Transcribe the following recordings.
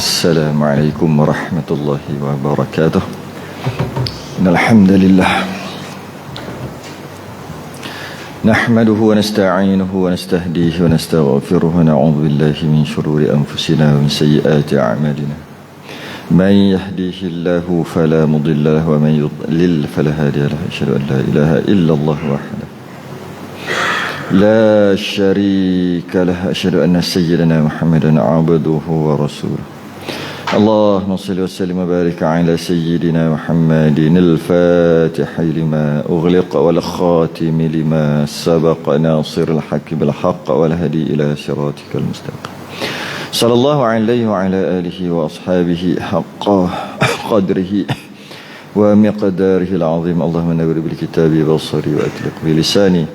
Assalamualaikum warahmatullahi wabarakatuh. Alhamdulillah nahmaduhu wa nasta'inuhu wa nastahdihi wa nastaghfiruhu wa na'udzu billahi min shururi anfusina wa min sayyiati a'malina. Man yahdihillahu fala mudilla lahu wa man yudlil fala hadiya lahu. Asyhadu an la ilaha illallah wahdahu la syarika lahu. Asyhadu anna sayyidana Muhammadan 'abduhu wa rasuluh. اللهم صل وسلم وبارك على سيدنا محمد الفاتح لما أغلق والخاتم لما سبق ناصر الحق بالحق والهدي إلى صراطك المستقيم صلى الله عليه وعلى آله وأصحابه حق قدره ومقداره العظيم. اللهم نور بالكتاب بصري وأطلق بلساني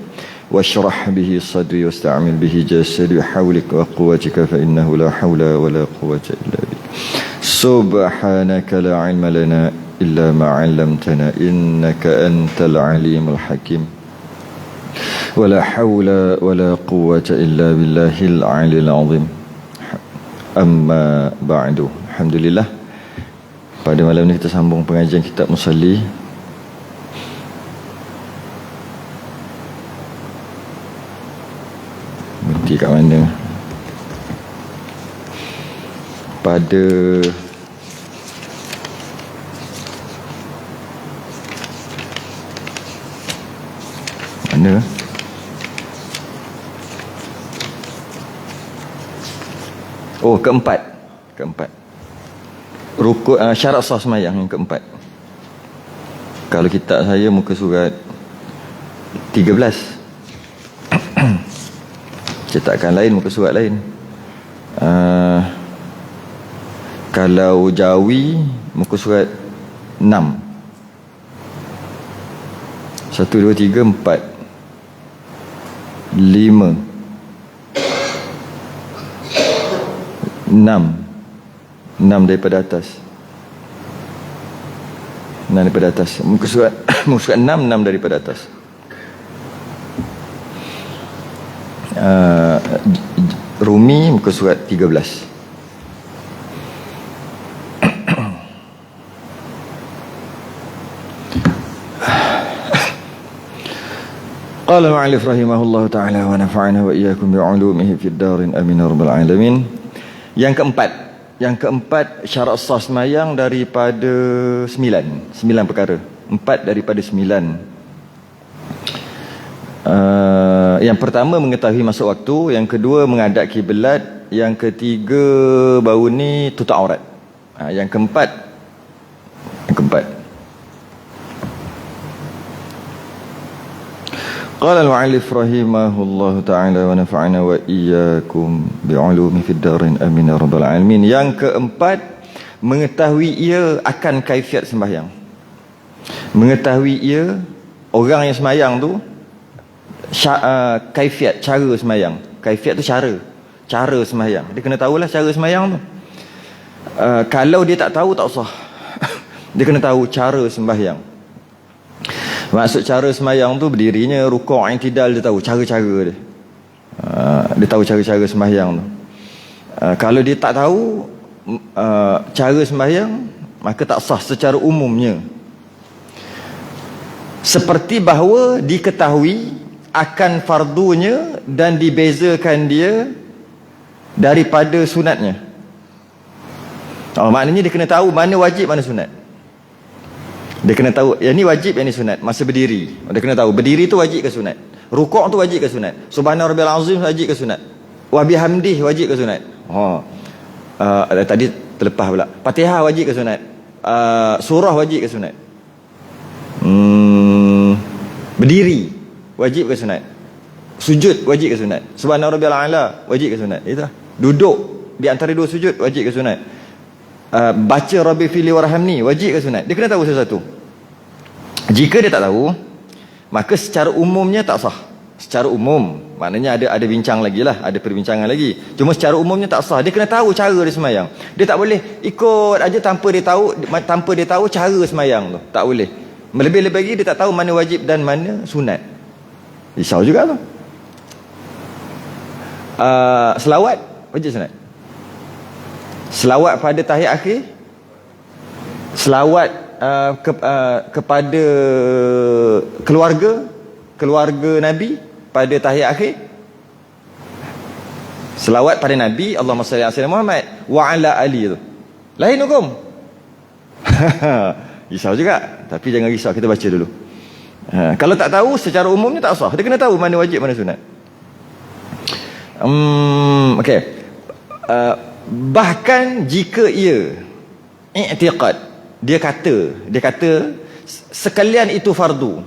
واشرح به صدري واستعمل به جسدي بحولك وقوتك فإنه لا حول ولا قوة إلا بك. سبحانك لا علم لنا إلا ما علمتنا إنك أنت العليم الحكيم ولا حول ولا قوة إلا بالله العلي العظيم. أما بعد. Alhamdulillah, pada malam ini kita sambung pengajian kitab Musalli. Berhenti kat mana? Pada mana? Oh, keempat. Rukun syarat sah sembahyang yang keempat. Kalau kitab saya muka surat 13. Cetakan lain muka surat lain. Kalau Jawi muka surat 6. 1, 2, 3, 4, 5, 6 daripada atas. 6 daripada atas. Muka surat 6 daripada atas. Rumi muka surat 13. Qala al-mu'allif rahimahullahu ta'ala wa nafa'ana wa iyyakum bi'ulumihi fid darin amin ya rabbal alamin. Yang keempat syarat sah sembahyang daripada 9 perkara. 4 daripada 9. Yang pertama mengetahui masa waktu, yang kedua menghadap kiblat, yang ketiga baru ni tutup aurat. Yang keempat Qala al-mu'allif rahimahullahu ta'ala wa nafa'ana wa iyyakum bi'ulumi fid darin amin ya rabbal alamin. Yang keempat, mengetahui ia akan kaifiat sembahyang. Mengetahui ia, orang yang sembahyang tu, kaifiat, cara sembahyang. Kaifiat tu cara sembahyang. Dia kena tahulah cara sembahyang tu. Kalau dia tak tahu, tak sah. Dia kena tahu cara sembahyang. Maksud cara sembahyang tu berdirinya, rukuk, i'tidal, dia tahu cara-cara dia. Dia tahu cara-cara sembahyang tu. Kalau dia tak tahu cara sembahyang, maka tak sah secara umumnya. Seperti bahawa diketahui akan fardunya dan dibezakan dia daripada sunatnya. Maknanya dia kena tahu mana wajib, mana sunat. Dia kena tahu yang ni wajib, yang ni sunat. Masa berdiri, dia kena tahu berdiri tu wajib ke sunat, rukuk tu wajib ke sunat, subhana rabbil azim wajib ke sunat, wa bihamdih wajib ke sunat. Tadi terlepas pula. Fatihah wajib ke sunat, surah wajib ke sunat, berdiri wajib ke sunat, sujud wajib ke sunat, subhana rabbil a'la wajib ke sunat. Itulah. Duduk di antara dua sujud wajib ke sunat, baca rabbi fili warhamni wajib ke sunat. Dia kena tahu sesuatu. Jika dia tak tahu, maka secara umumnya tak sah. Secara umum, maknanya ada bincang lagi lah, ada perbincangan lagi. Cuma secara umumnya tak sah. Dia kena tahu cara dia sembahyang. Dia tak boleh ikut aja tanpa dia tahu cara sembahyang tu. Tak boleh. Lebih-lebih lagi dia tak tahu mana wajib dan mana sunat. Risau juga tu. Selawat wajib sunat. Selawat pada tahiyat akhir, selawat kepada keluarga Nabi pada tahiyat akhir. Selawat pada Nabi, Allahumma salli ala sayyidina Muhammad wa ala ali tu. Lain hukum. Risau juga, tapi jangan risau, kita baca dulu. Kalau tak tahu secara umumnya tak sah. Dia kena tahu mana wajib mana sunat. Okey. Bahkan jika ia i'tiqad, dia kata sekalian itu fardu,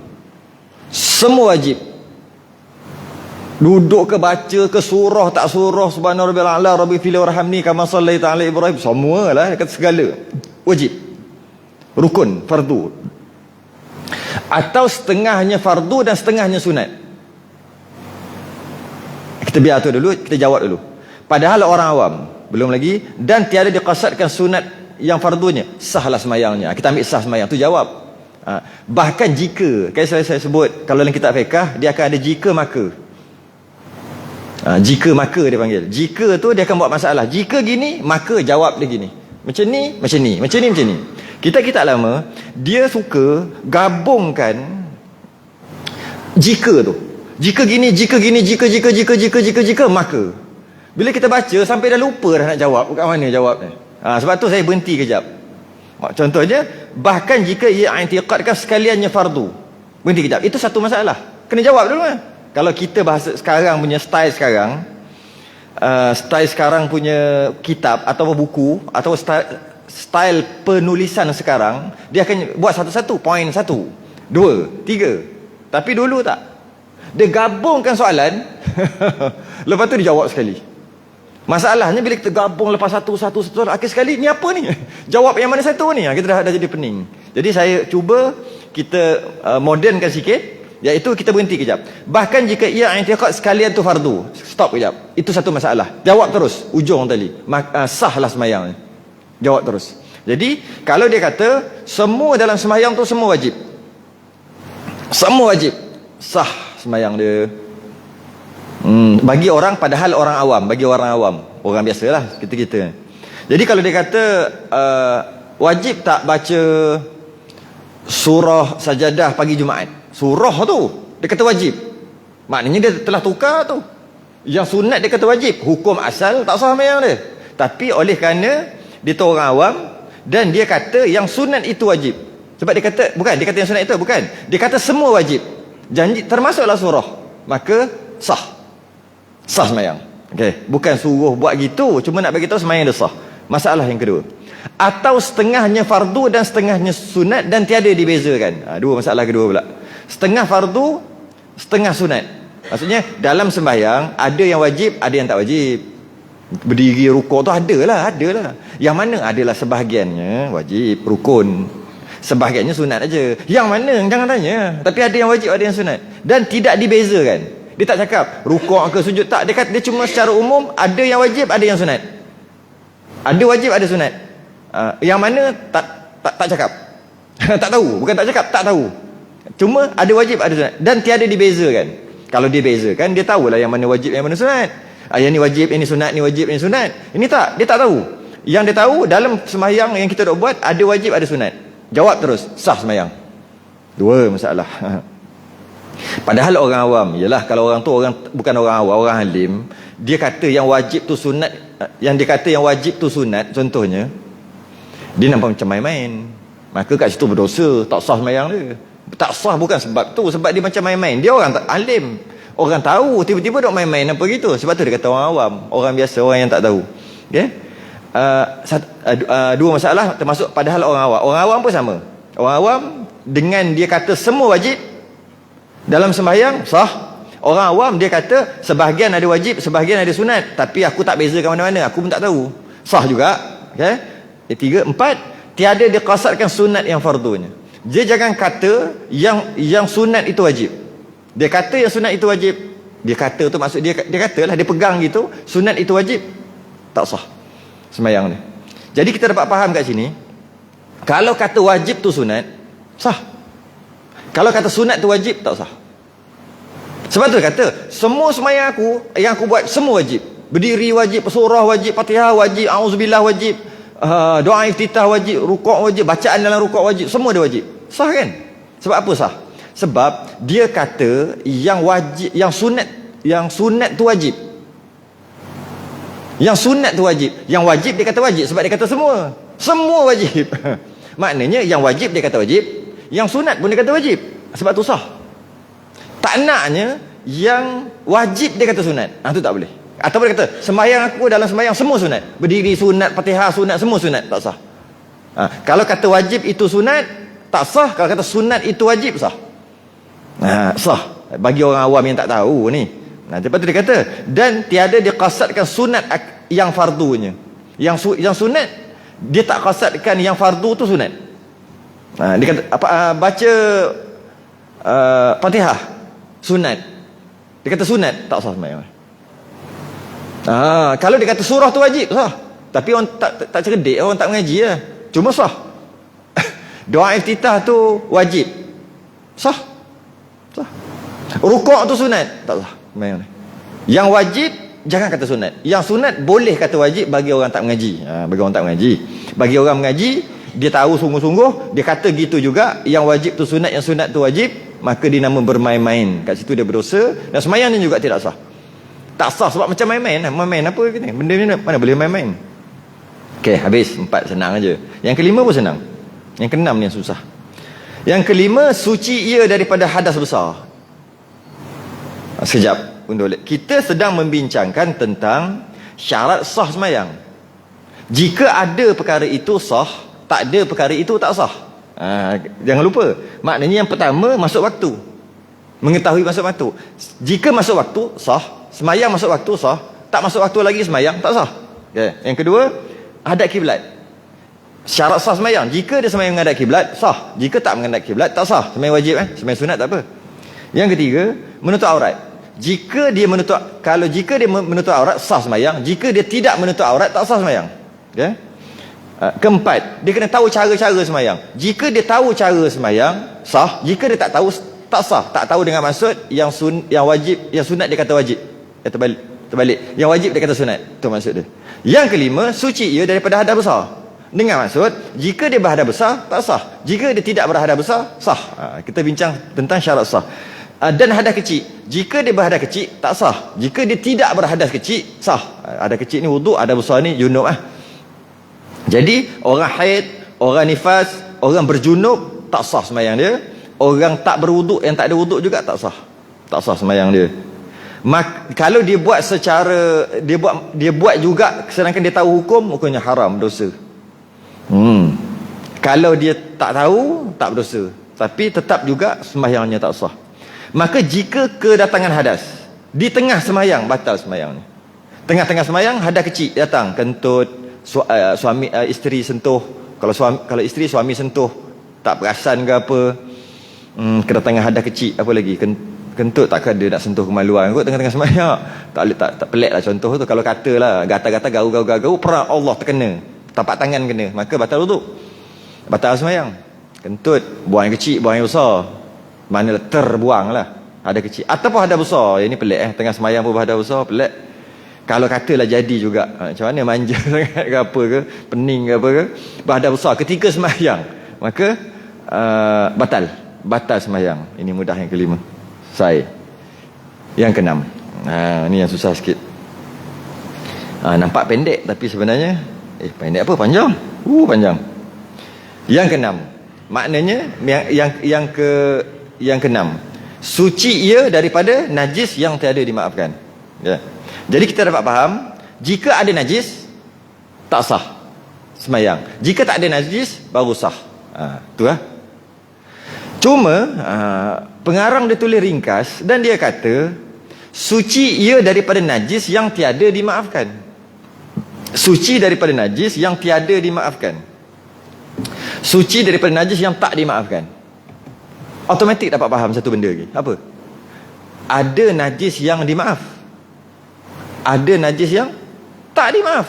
semua wajib. Duduk ke baca ke surah tak surah, subhana rabbil a'la rabbi fil warhamni kama sallaita ala ibrahim, semualah kata segala wajib, rukun, fardu. Atau setengahnya fardu dan setengahnya sunat. Kita biar tu dulu, kita jawab dulu. Padahal orang awam, belum lagi, dan tiada diqasadkan sunat yang fardunya, sahlah semayangnya. Kita ambil sah semayang tu, jawab. Bahkan jika, kayak saya sebut, kalau dalam kitab fiqh dia akan ada jika maka. Jika maka dia panggil. Jika tu dia akan buat masalah. Jika gini, maka jawab dia gini. Macam ni, macam ni, macam ni, macam ni. Kita lama, dia suka gabungkan jika tu. Jika gini, jika gini, jika, maka. Bila kita baca, sampai dah lupa dah nak jawab. Kat mana jawabnya. Sebab tu saya berhenti kejap. Contohnya, bahkan jika ia i'tiqadkan sekaliannya fardu. Berhenti kejap. Itu satu masalah. Kena jawab dulu kan. Kalau kita bahasa sekarang punya style sekarang punya kitab atau buku atau style penulisan sekarang, dia akan buat satu-satu, poin 1, 2, 3. Tapi dulu tak. Dia gabungkan soalan lepas tu dia jawab sekali. Masalahnya bila kita gabung lepas satu akhir sekali, ni apa ni? Jawab yang mana satu ni? Kita dah jadi pening. Jadi saya cuba kita modernkan sikit. Iaitu kita berhenti kejap. Bahkan jika ia i'tiqad sekalian tu fardu, stop kejap. Itu satu masalah. Jawab terus ujung tadi. Sahlah semayang. Jawab terus. Jadi kalau dia kata semua dalam semayang tu semua wajib, semua wajib, sah semayang dia. Bagi orang, padahal orang awam, bagi orang awam, orang biasalah kita. Jadi kalau dia kata wajib tak baca surah Sajadah pagi Jumaat, surah tu dia kata wajib, maknanya dia telah tukar tu. Yang sunat dia kata wajib, hukum asal tak sah semayang dia. Tapi oleh kerana dia tu orang awam dan dia kata yang sunat itu wajib, sebab dia kata bukan, dia kata yang sunat itu bukan, dia kata semua wajib, janji termasuklah surah, maka sah semayang. Okey, bukan suruh buat gitu, cuma nak bagi tahu semayang dia sah. Masalah yang kedua, atau setengahnya fardu dan setengahnya sunat dan tiada dibezakan. Dua masalah kedua pula. Setengah fardu, setengah sunat. Maksudnya dalam sembahyang ada yang wajib, ada yang tak wajib. Berdiri rukuk tu adalah. Yang mana adalah sebahagiannya wajib, rukun. Sebahagiannya sunat aja. Yang mana jangan tanya. Tapi ada yang wajib, ada yang sunat. Dan tidak dibezakan. Dia tak cakap rukuk ke sujud, tak. Dia kata, dia cuma secara umum ada yang wajib, ada yang sunat. Ada wajib, ada sunat. Yang mana tak cakap. Tak tahu, bukan tak cakap, tak tahu. Cuma ada wajib, ada sunat, dan tiada dibezakan. Kalau dia bezakan, dia tahulah yang mana wajib, yang mana sunat. Yang ni wajib, yang ni sunat, ni wajib, yang ni sunat. Ini tak, dia tak tahu. Yang dia tahu dalam sembahyang yang kita dok buat ada wajib, ada sunat. Jawab terus, sah sembahyang. Dua masalah. Padahal orang awam, yalah, kalau orang tu orang bukan orang awam, orang alim, dia kata yang wajib tu sunat, yang dia kata yang wajib tu sunat, contohnya dia nampak macam main-main, maka kat situ berdosa, tak sah sembahyang dia. Tak sah bukan sebab tu, sebab dia macam main-main. Dia orang tak alim, orang tahu, tiba-tiba dok main-main apa gitu. Sebab tu dia kata orang awam, orang biasa, orang yang tak tahu. Okey. Dua masalah termasuk padahal orang awam. Orang awam pun sama. Orang awam dengan dia kata semua wajib dalam sembahyang sah. Orang awam dia kata sebahagian ada wajib, sebahagian ada sunat, tapi aku tak bezakan mana-mana, aku pun tak tahu. Sah juga. Okey. 3, 4, tiada diqasadkan sunat yang fardunya. Dia jangan kata yang sunat itu wajib. Dia kata yang sunat itu wajib. Dia kata tu maksud dia katalah, dia pegang gitu, sunat itu wajib, tak sah sembahyang dia. Jadi kita dapat faham kat sini, kalau kata wajib tu sunat, sah. Kalau kata sunat tu wajib, tak sah. Sebab tu dia kata semua sembahyang aku yang aku buat semua wajib. Berdiri wajib, surah wajib, Fatihah wajib, auzubillah wajib, doa iftitah wajib, rukuk wajib, bacaan dalam rukuk wajib, semua dia wajib. Sah kan? Sebab apa sah? Sebab dia kata yang wajib, yang sunat tu wajib. Yang sunat tu wajib. Yang wajib dia kata wajib sebab dia kata semua. Semua wajib. Maknanya yang wajib dia kata wajib, yang sunat pun dia kata wajib. Sebab tu sah. Tak naknya yang wajib dia kata sunat. Itu tak boleh. Ataupun dia kata sembahyang aku dalam sembahyang semua sunat. Berdiri sunat, Fatihah sunat, semua sunat. Tak sah. Kalau kata wajib itu sunat, tak sah. Kalau kata sunat itu wajib, sah. Sah. Bagi orang awam yang tak tahu ni. Lepas tu dia kata, dan tiada diqasadkan sunat yang fardunya. Yang sunat dia tak qasadkan yang fardu tu sunat. Dia kata baca Fatihah sunat. Dia kata sunat, tak sah sembahyang. Kalau dia kata surah tu wajib, sah. Tapi orang tak cerdik, orang tak mengaji lah. Cuma sah. Doa iftitah tu wajib, sah. Rukuk tu sunat, tak sah. Yang wajib jangan kata sunat. Yang sunat boleh kata wajib bagi orang tak mengaji. Bagi orang tak mengaji. Bagi orang mengaji, dia tahu sungguh-sungguh, dia kata gitu juga, yang wajib tu sunat, yang sunat tu wajib, maka dia nama bermain-main. Kat situ dia berdosa, dan sembahyang ni juga tidak sah. Tak sah sebab macam main-main. Main apa ni? Benda ni mana boleh main-main. Okey, habis. 4 senang aja. Yang kelima pun senang. Yang keenam ni yang susah. Yang kelima, suci ia daripada hadas besar. Sekejap. Kita sedang membincangkan tentang syarat sah sembahyang. Jika ada perkara itu sah, tak ada perkara itu tak sah. Jangan lupa. Maknanya yang pertama, masuk waktu. Mengetahui masuk waktu. Jika masuk waktu, sah. Sembahyang masuk waktu, sah. Tak masuk waktu lagi, sembahyang tak sah. Yang kedua, hadap kiblat. Syarat sah sembahyang. Jika dia sembahyang menghadap kiblat, sah. Jika tak menghadap kiblat, tak sah. Sembahyang wajib, sembahyang sunat tak apa. Yang ketiga, menutup aurat. Jika dia menutup aurat, sah sembahyang. Jika dia tidak menutup aurat, tak sah sembahyang. Keempat, dia kena tahu cara-cara sembahyang. Jika dia tahu cara sembahyang, sah. Jika dia tak tahu, tak sah. Tak tahu dengan maksud yang wajib, yang sunat dia kata wajib. Terbalik. Yang wajib dia kata sunat. Itu maksud dia. Yang kelima, suci ia daripada hadas besar. Dengan maksud, jika dia berhadas besar, tak sah. Jika dia tidak berhadas besar, sah. Kita bincang tentang syarat sah. Dan hadas kecil. Jika dia berhadas kecil, tak sah. Jika dia tidak berhadas kecil, sah. Hadas kecil ni wuduk, hadas besar ni junub. Jadi orang haid, orang nifas, orang berjunub, tak sah sembahyang dia. Orang tak berwuduk, yang tak ada wuduk juga tak sah. Tak sah sembahyang dia. Kalau dia buat secara dia buat juga sedangkan dia tahu hukumnya haram, dosa. Kalau dia tak tahu, tak berdosa. Tapi tetap juga sembahyangnya tak sah. Maka jika kedatangan hadas di tengah sembahyang, batal sembahyang ni. Tengah-tengah sembahyang hadas kecil datang, kentut, suami isteri sentuh. Kalau isteri suami sentuh, tak perasan ke apa. Kedatangan hadas kecil, apa lagi? Kentut takkan dia nak sentuh kemaluan kot tengah-tengah sembahyang. Tak pelik lah contoh tu. Kalau katalah gata-gata garu perang Allah terkena, tapak tangan kena, maka batal wuduk, batal sembahyang. Kentut, buang yang kecil, buang yang besar, mana terbuang lah. Ada kecil ataupun ada besar. Ini pelik tengah sembahyang pun ada besar, pelik. Kalau katalah jadi juga, macam mana, manja sangat ke apa ke, pening ke apa ke, berada besar ketika sembahyang, maka batal sembahyang. Ini mudah yang kelima. Yang keenam, ini yang susah sikit. Nampak pendek tapi sebenarnya pendek apa, panjang. Panjang. Yang keenam, maknanya yang keenam, suci ia daripada najis yang tiada dimaafkan. Jadi kita dapat faham, jika ada najis tak sah sembahyang. Jika tak ada najis baru sah. Tu lah. Cuma pengarang dia tulis ringkas dan dia kata suci ia daripada najis yang tiada dimaafkan. Suci daripada najis yang tiada dimaafkan. Suci daripada najis yang tak dimaafkan. Automatik dapat faham satu benda lagi. Apa? Ada najis yang dimaaf, ada najis yang tak dimaaf.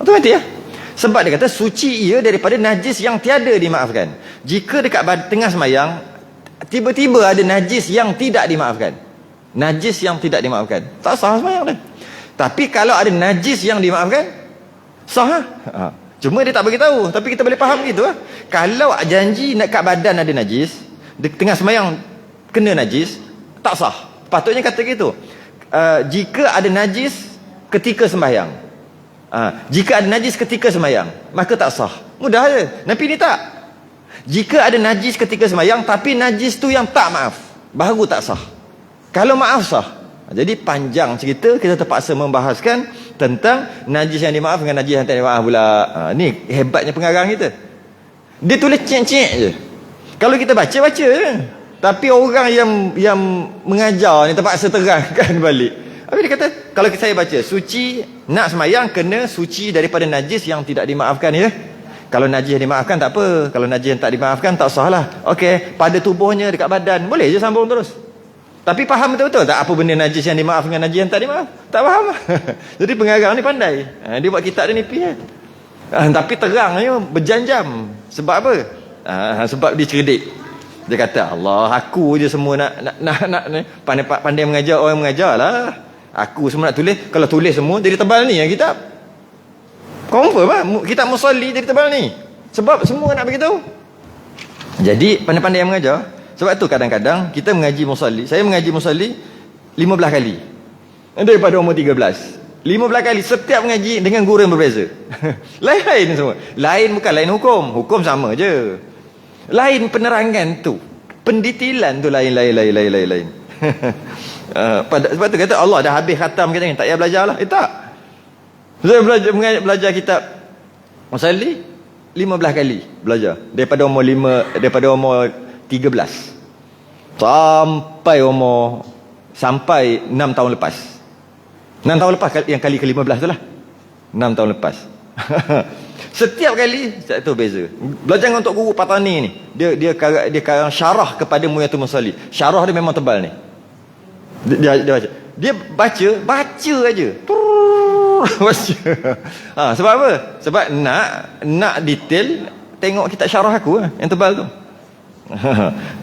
Automatik ya. Sebab dia kata suci ia daripada najis yang tiada dimaafkan. Jika dekat tengah sembahyang tiba-tiba ada najis yang tidak dimaafkan, najis yang tidak dimaafkan, tak sah sembahyang dah. Tapi kalau ada najis yang dimaafkan, sah lah. Cuma dia tak bagi tahu, tapi kita boleh faham gitu lah. Kalau janji nak kat badan ada najis, di tengah semayang kena najis, tak sah. Patutnya kata gitu. Jika ada najis ketika sembahyang, jika ada najis ketika sembahyang, maka tak sah. Mudah je. Nabi ni tak. Jika ada najis ketika sembahyang, tapi najis tu yang tak maaf, baru tak sah. Kalau maaf sah. Jadi panjang cerita, kita terpaksa membahaskan tentang najis yang dimaaf dengan najis yang tak dimaaf pula. Ni hebatnya pengarang kita. Dia tulis cek-cek je. Kalau kita baca je. Tapi orang yang mengajar ni terpaksa terangkan balik. Habis dia kata, kalau saya baca, suci, nak semayang kena suci daripada najis yang tidak dimaafkan ya. Kalau najis yang dimaafkan tak apa. Kalau najis yang tak dimaafkan tak sah lah. Okey, pada tubuhnya, dekat badan, boleh je sambung terus. Tapi faham betul-betul tak apa benda najis yang dimaaf dengan najis yang tak dimaaf? Tak faham. Jadi pengarang ni pandai. Dia buat kitab dia nipis kan. Tapi terangnya berjam-jam. Sebab apa? Sebab dia cerdik. Dia kata, Allah, aku je semua nak pandai mengajar orang mengajar lah. Aku semua nak tulis. Kalau tulis semua jadi tebal ni kitab. Confirm lah. Kitab Musalli jadi tebal ni. Sebab semua nak beritahu. Jadi pandai-pandai yang mengajar. Sebab tu kadang-kadang kita mengaji Musalli. Saya mengaji Musalli 15 kali. Daripada umur 13. 15 kali. Setiap mengaji dengan guru yang berbeza. Lain semua. Lain bukan lain hukum. Hukum sama je. Lain penerangan tu. Pendetilan tu lain. Sebab tu kata Allah dah habis khatam kita ni. Tak payah belajar lah. Tak. Saya belajar kitab Musalli 15 kali belajar. Daripada umur 13 sampai 6 tahun lepas. 6 tahun lepas yang kali ke-15 tu lah. 6 tahun lepas. Setiap kali satu beza. Belajar untuk guru Patani ni. Dia karang syarah kepada Muyatul Musalli. Syarah dia memang tebal ni. Dia baca. Dia baca aja. Baca. Sebab apa? Sebab nak detail tengok kitab syarah aku yang tebal tu.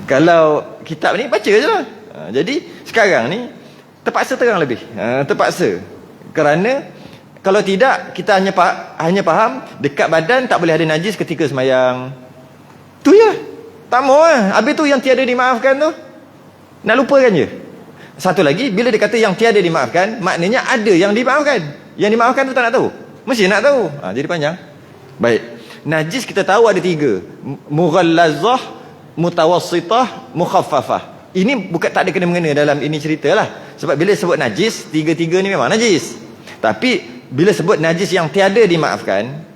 Kalau kitab ni baca je lah. Jadi sekarang ni terpaksa terang lebih. Terpaksa. Kerana kalau tidak kita hanya faham dekat badan tak boleh ada najis ketika semayang. Tu je. Tak mau lah. Habis tu yang tiada dimaafkan tu nak lupakan je. Satu lagi, bila dia kata yang tiada dimaafkan, maknanya ada yang dimaafkan. Yang dimaafkan tu tak nak tahu. Mesti nak tahu. Jadi panjang. Baik. Najis kita tahu ada 3. Mughallazah, mutawassitah, mukhaffafah. Ini bukan tak ada kena-mengena dalam ini ceritalah. Sebab bila sebut najis, 3-3 ni memang najis. Tapi bila sebut najis yang tiada dimaafkan,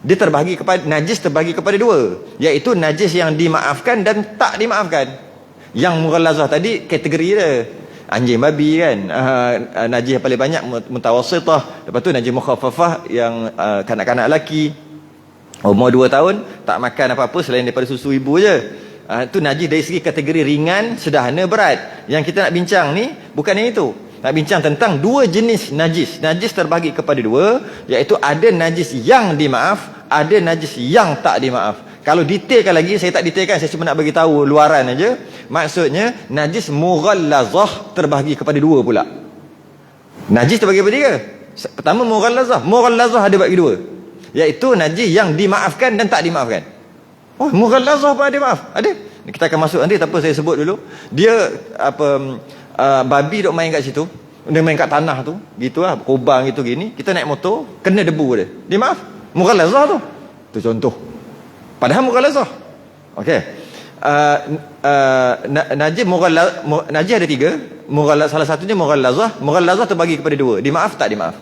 dia terbahagi kepada najis terbahagi kepada 2, iaitu najis yang dimaafkan dan tak dimaafkan. Yang mughallazah tadi kategori dia. Anjing babi kan, najis yang paling banyak mutawassitah. Lepas tu najis mukhaffafah yang kanak-kanak lelaki umur 2 tahun tak makan apa-apa selain daripada susu ibu je. Itu najis dari segi kategori ringan, sederhana, berat. Yang kita nak bincang ni bukan yang itu. Nak bincang tentang 2 jenis najis. Najis terbahagi kepada 2, iaitu ada najis yang dimaaf, ada najis yang tak dimaaf. Kalau detailkan lagi, saya tak detailkan, saya cuma nak bagi tahu luaran aja. Maksudnya najis mughallazah terbahagi kepada 2 pula. Najis terbahagi kepada 3. Pertama mughallazah. Mughallazah ada bagi 2, iaitu najis yang dimaafkan dan tak dimaafkan. Oh, mughallazah pun ada maaf. Ada. Kita akan masuk nanti, tapi saya sebut dulu. Dia babi duk main kat situ. Dia main kat tanah tu, gitulah, kubang gitu gini. Kita naik motor, kena debu dia. Dia maaf. Mughallazah tu. Tu contoh. Padahal mughallazah. Okey. Najis najis ada 3. Salah satunya mughallazah. Mughallazah terbagi kepada 2. Dimaaf tak dimaaf.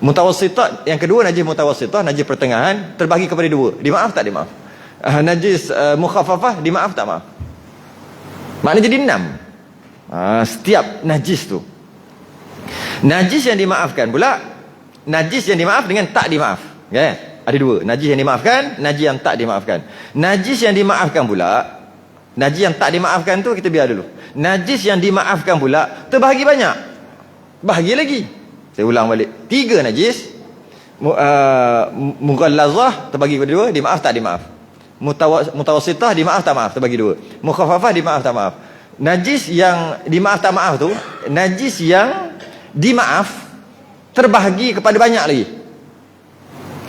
Mutawassitah yang kedua, najis mutawassitah, najis pertengahan, terbagi kepada 2. Dimaaf tak dimaaf. Najis mukhaffafah, dimaaf tak maaf. Maknanya jadi 6. Setiap najis tu. Najis yang dimaafkan pula, najis yang dimaaf dengan tak dimaaf. Okay? Ada 2. Najis yang dimaafkan, najis yang tak dimaafkan. Najis yang dimaafkan pula, najis yang tak dimaafkan tu kita biar dulu. Najis yang dimaafkan pula terbahagi banyak. Bahagi lagi. Saya ulang balik. 3 najis. Mughallazah terbagi kepada 2, dimaaf tak dimaaf. Mutawassitah dimaaf tak maaf, terbagi 2. Mukhaffafah dimaaf tak maaf. Najis yang dimaaf tak maaf tu, najis yang dimaaf terbahagi kepada banyak lagi.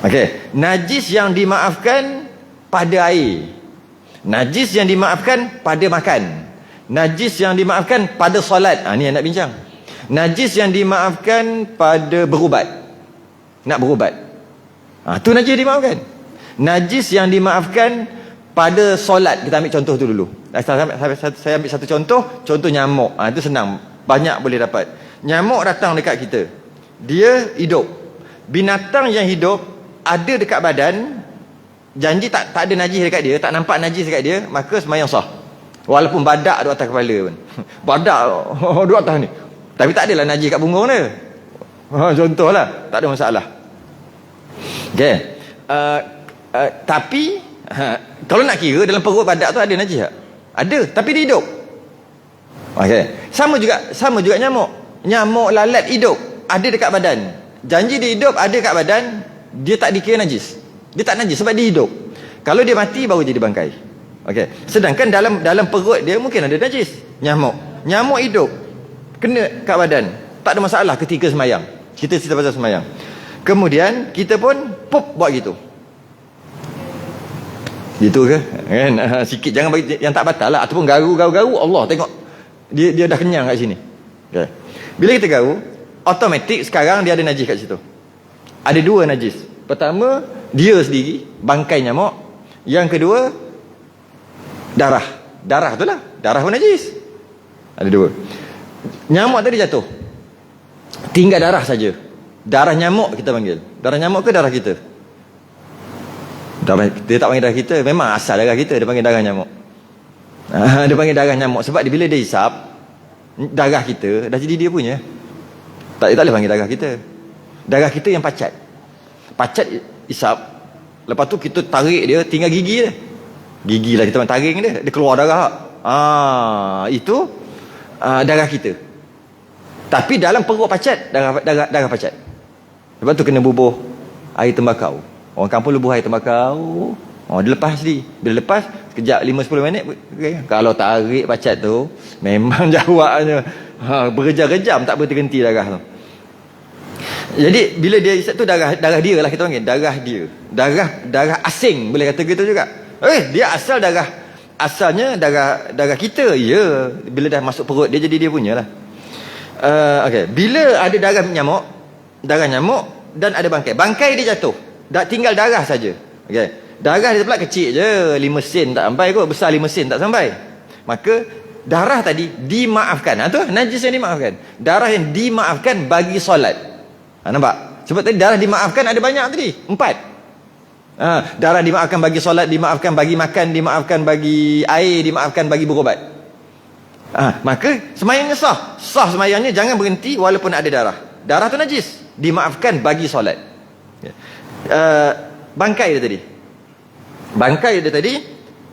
Okey, najis yang dimaafkan pada air, najis yang dimaafkan pada makan, najis yang dimaafkan pada solat. Ni yang nak bincang. Najis yang dimaafkan pada berubat, nak berubat, tu najis dimaafkan. Najis yang dimaafkan pada solat, kita ambil contoh tu dulu. Saya ambil satu contoh nyamuk. Itu senang, banyak boleh dapat. Nyamuk datang dekat kita, dia hidup. Binatang yang hidup ada dekat badan, janji tak ada najis dekat dia, tak nampak najis dekat dia, maka sembahyang sah. Walaupun badak duduk atas kepala pun. Badak duduk atas ni, tapi tak adalah najis kat punggung dia. Contohlah, tak ada masalah. Okey. Tapi kalau nak kira dalam perut badak tu ada najis tak? Ada, tapi dia hidup. Okey. Sama juga nyamuk. Nyamuk lalat hidup, ada dekat badan. Janji dia hidup, ada dekat badan, dia tak dikira najis. Dia tak najis sebab dia hidup. Kalau dia mati baru jadi bangkai. Okey. Sedangkan dalam perut dia mungkin ada najis. Nyamuk hidup, kena kat badan, tak ada masalah ketika semayang. Kita cerita pasal semayang. Kemudian kita pun buat gitu. Gitu ke? Kan? Sikit, jangan bagi yang tak batal lah. Ataupun garu. Allah tengok, dia dah kenyang kat sini. Okay. Bila kita garu, automatik sekarang dia ada najis kat situ. Ada dua najis. Pertama, dia sendiri, bangkai nyamuk. Yang kedua, darah. Darah tu lah, darah pun najis. Ada dua. Nyamuk tadi jatuh, tinggal darah saja. Darah nyamuk kita panggil. Darah nyamuk ke darah kita? Dia tak panggil darah kita, memang asal darah kita, dia panggil darah nyamuk. Dia panggil darah nyamuk sebab bila dia hisap darah kita, dah jadi dia punya. Tak boleh panggil darah kita. Darah kita yang pacat hisap, lepas tu kita tarik dia, tinggal gigi dia. Gigi lah kita taring dia keluar darah. Itu darah kita. Tapi dalam perut pacat, darah pacat. Lepas tu kena bubuh air tembakau. Orang kampung lebuh air tembakau. Dia lepas sendiri. Bila lepas, sekejap 5-10 minit okay. Kalau tarik pacat tu, memang jawabnya berjam-jam tak berhenti darah tu. Jadi bila dia isap tu, darah dia lah kita panggil. Darah dia, darah asing, boleh kata gitu juga. Dia asalnya darah kita. Ya, bila dah masuk perut dia, jadi dia punya lah. Okay. Bila ada darah nyamuk dan ada bangkai dia jatuh, tinggal darah saja. Okay. Darah dia pula kecil je, 5 sen tak sampai kot, besar 5 sen tak sampai. Maka darah tadi dimaafkan. Tu najis yang dimaafkan. Darah yang dimaafkan bagi solat. Nampak? Sebab tadi darah dimaafkan ada banyak tadi, 4. Darah dimaafkan bagi solat, dimaafkan bagi makan, dimaafkan bagi air, dimaafkan bagi berubat. Maka semayangnya sah semayangnya, jangan berhenti walaupun ada darah. Darah tu najis, dimaafkan bagi solat. Bangkai dia tadi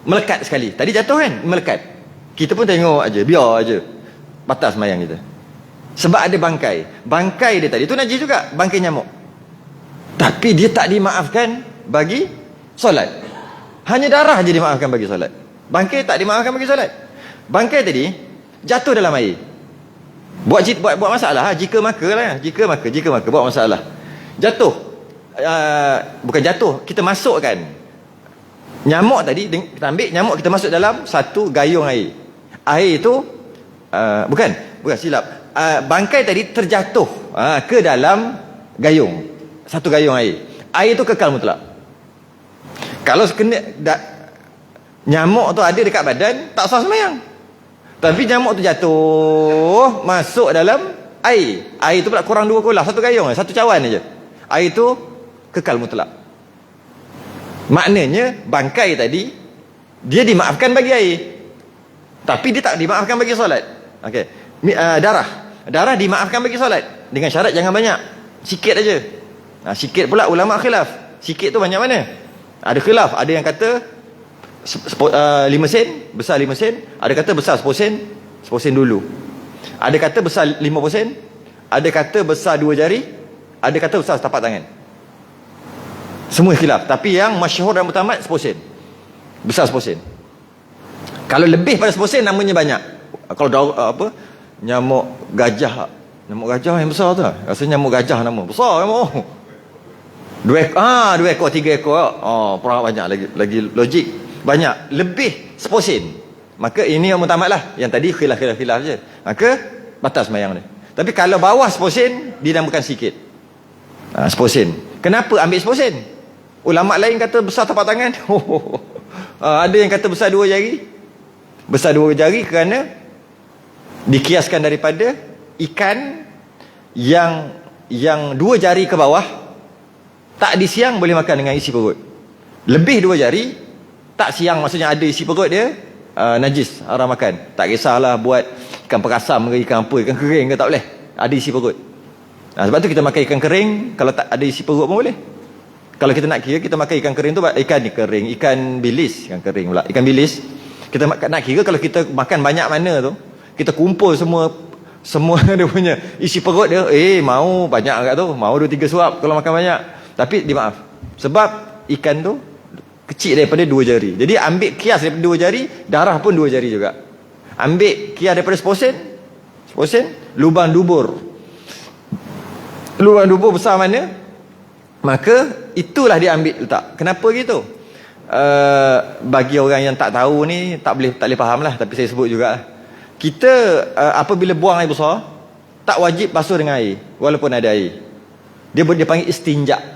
melekat sekali. Tadi jatuh kan, melekat. Kita pun tengok aja, biar aja, batal semayang kita. Sebab ada bangkai dia tadi tu najis juga, bangkai nyamuk. Tapi dia tak dimaafkan bagi solat. Hanya darah je dimaafkan bagi solat. Bangkai tak dimaafkan bagi solat. Bangkai tadi jatuh dalam air, buat masalah. Jika maka buat masalah. Jatuh, bukan jatuh, kita masukkan nyamuk tadi, kita ambil nyamuk, kita masuk dalam satu gayung air. Air itu bukan silap. Bangkai tadi terjatuh ke dalam gayung, satu gayung air. Air itu kekal mutlak. Kalau kena nyamuk tu ada dekat badan, tak sah semayang. Tapi nyamuk tu jatuh masuk dalam air. Air tu pula kurang 2 kolah, satu gayung, satu cawan aja. Air tu kekal mutlak. Maknanya bangkai tadi dia dimaafkan bagi air, tapi dia tak dimaafkan bagi solat. Okey. Darah dimaafkan bagi solat dengan syarat jangan banyak, sikit aja. Sikit pula ulama khilaf. Sikit tu banyak mana? Ada khilaf, ada yang kata 5 sen, besar 5 sen, ada kata besar 10 sen dulu. Ada kata besar 50 sen, ada kata besar 2 jari, ada kata besar setapak tangan. Semua khilaf, tapi yang masyhur dan mutamat 10 sen. Besar 10 sen. Kalau lebih pada 10 sen namanya banyak. Kalau nyamuk gajah Nyamuk gajah yang besar tu lah. Rasanya nyamuk gajah nama. Besar nyamuk. 2 ekor, 3 ekor. Perang banyak lagi logik. Banyak. Lebih 10 sen. Maka ini yang mutamat lah. Yang tadi khilaf je. Maka batas sembahyang dia. Tapi kalau bawah 10 sen, dinamakan sikit. 10 sen. Kenapa ambil 10 sen? Ulama lain kata besar tapak tangan. Ada yang kata besar 2 jari. Besar 2 jari kerana dikiaskan daripada ikan yang 2 jari ke bawah tak disiang boleh makan dengan isi perut. Lebih 2 jari tak siang, maksudnya ada isi perut dia, najis, haram makan. Tak kisahlah buat ikan perasam ke ikan apa, ikan kering ke, tak boleh, ada isi perut. Sebab tu kita makan ikan kering. Kalau tak ada isi perut pun boleh. Kalau kita nak kira, kita makan ikan kering tu, ikan ni kering, ikan bilis, ikan kering pula, ikan bilis. Kita nak kira kalau kita makan banyak mana tu, kita kumpul semua dia punya isi perut dia, mau banyak agak tu, mau 2-3 suap kalau makan banyak. Tapi dimaaf, sebab ikan tu kecil daripada 2 jari. Jadi ambil kias daripada 2 jari, darah pun 2 jari juga. Ambil kias daripada 10 sen, lubang dubur besar mana, maka itulah dia ambil letak. Kenapa gitu? Bagi orang yang tak tahu ni, tak boleh faham lah, tapi saya sebut juga. Kita apabila buang air besar, tak wajib basuh dengan air walaupun ada air. Dia panggil istinja.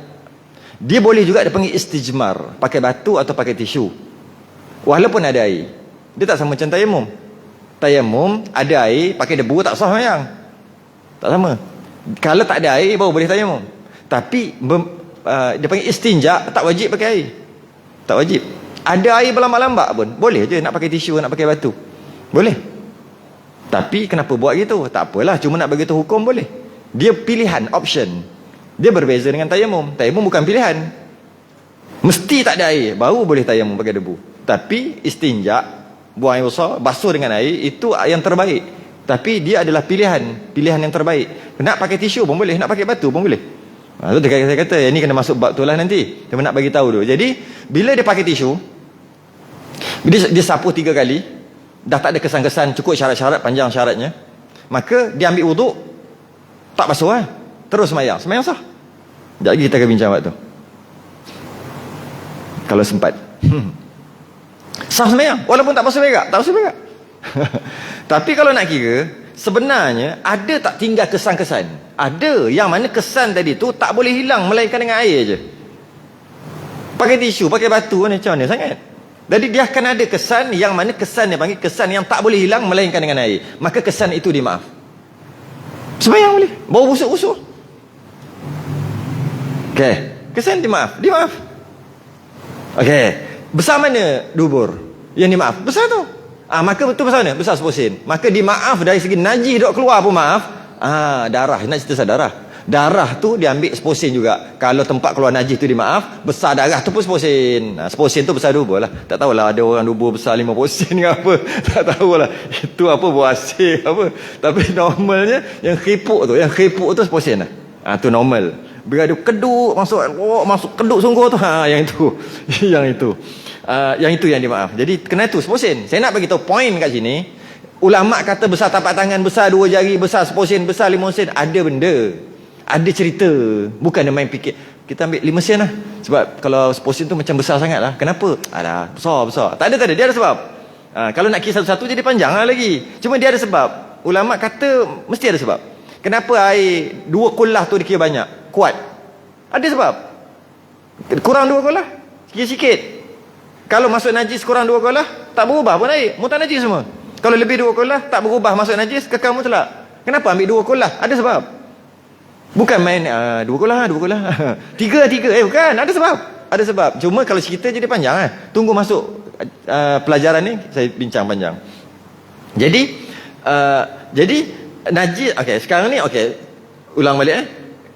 Dia boleh juga dia panggil istijmar, pakai batu atau pakai tisu walaupun ada air. Dia tak sama macam tayamum. Tayamum ada air, pakai debu tak sah sembahyang. Tak sama. Kalau tak ada air baru boleh tayamum. Tapi dia panggil istinja, tak wajib pakai air. Tak wajib. Ada air berlambak-lambak pun boleh je, nak pakai tisu, nak pakai batu, boleh. Tapi kenapa buat gitu? Tak apalah, cuma nak bagi tahu hukum boleh. Dia pilihan, option. Dia berbeza dengan tayamum. Tayamum bukan pilihan. Mesti tak ada air baru boleh tayamum pakai debu. Tapi istinja, buang air besar, basuh dengan air, itu yang terbaik. Tapi dia adalah pilihan yang terbaik. Nak pakai tisu pun boleh, nak pakai batu pun boleh. Itu saya kata, ini kena masuk bab tu lah nanti. Dia nak bagi tahu dulu. Jadi bila dia pakai tisu, dia sapu 3 kali, dah tak ada kesan-kesan, cukup syarat-syarat, panjang syaratnya, maka dia ambil wuduk, tak basuh lah, terus sembahyang sah. Sekejap lagi kita akan bincang waktu kalau sempat. Sah sembahyang walaupun tak basuh berak. Tapi kalau nak kira, sebenarnya ada tak tinggal kesan-kesan? Ada, yang mana kesan tadi tu tak boleh hilang melainkan dengan air je. Pakai tisu, pakai batu, macam mana sangat? Jadi dia akan ada kesan yang mana kesan dia panggil kesan yang tak boleh hilang melainkan dengan air. Maka kesan itu dimaaf. Sembahyang boleh, bau busuk-busuk, okey, kesan dimaaf. Okey, besar mana dubur yang dimaaf? Besar tu. Maka betul besar mana? Besar 10 sen. Maka dimaaf dari segi najis dok keluar pun maaf. Darah, nak cerita pasal darah. Darah tu diambil 10 sen juga. Kalau tempat keluar najis tu dimaaf, besar darah tu pun 10 sen. 10 sen tu besar dubur lah. Tak tahulah ada orang dubur besar 50 sen ke apa. Tak tahulah. Itu apa buah hasil apa. Tapi normalnya yang keripuk tu 10 sen lah. Tu normal. Bila dia keduk masuk keduk sungguh tu, yang itu. Yang itu yang dimaaf. Jadi kena tu 10 sen. Saya nak bagi tahu poin kat sini. Ulama kata besar tapak tangan, besar 2 jari, besar 10 sen, besar 5 sen, ada benda. Ada cerita. Bukan dia main fikir kita ambil 5 sen lah. Sebab kalau 10 sen tu macam besar sangat lah. Kenapa? Besar. Tak ada. Dia ada sebab. Kalau nak kisah satu-satu jadi panjang lah lagi. Cuma dia ada sebab. Ulama kata mesti ada sebab. Kenapa air 2 kullah tu dikira banyak, kuat? Ada sebab. Kurang 2 kullah, sikit-sikit. Kalau masuk najis kurang 2 kullah, tak berubah pun air, mutan najis semua. Kalau lebih 2 kullah, tak berubah, masuk najis, kekal mutlak. Kenapa ambil 2 kullah? Ada sebab. Bukan main 2 kullah 3 bukan, ada sebab. Cuma kalau cerita jadi panjang tunggu masuk pelajaran ni saya bincang panjang. Jadi najis. Okey, sekarang ni ulang balik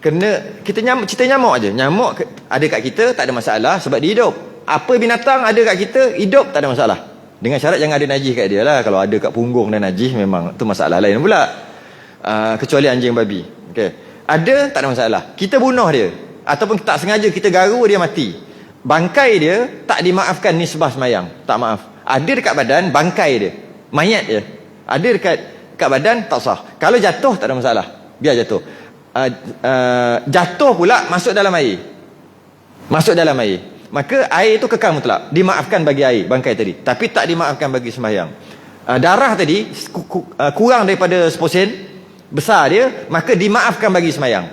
kena kita cerita nyamuk aja. Nyamuk ada kat kita tak ada masalah sebab dia hidup. Apa binatang ada kat kita hidup tak ada masalah. Dengan syarat jangan ada najis kat dia lah. Kalau ada kat punggung dan najis memang tu masalah lain pula. Kecuali anjing babi. Okey. Ada tak ada masalah. Kita bunuh dia ataupun tak sengaja kita garu dia mati. Bangkai dia tak dimaafkan nisbah sembahyang. Tak maaf. Ada dekat badan bangkai dia, mayat dia. Ada dekat badan tak sah. Kalau jatuh tak ada masalah. biar jatuh. Jatuh pula masuk dalam air. Masuk dalam air. Maka air itu kekal mutlak. Dimaafkan bagi air, bangkai tadi. Tapi tak dimaafkan bagi sembahyang. Darah tadi kurang daripada 10%, besar dia, maka dimaafkan bagi sembahyang.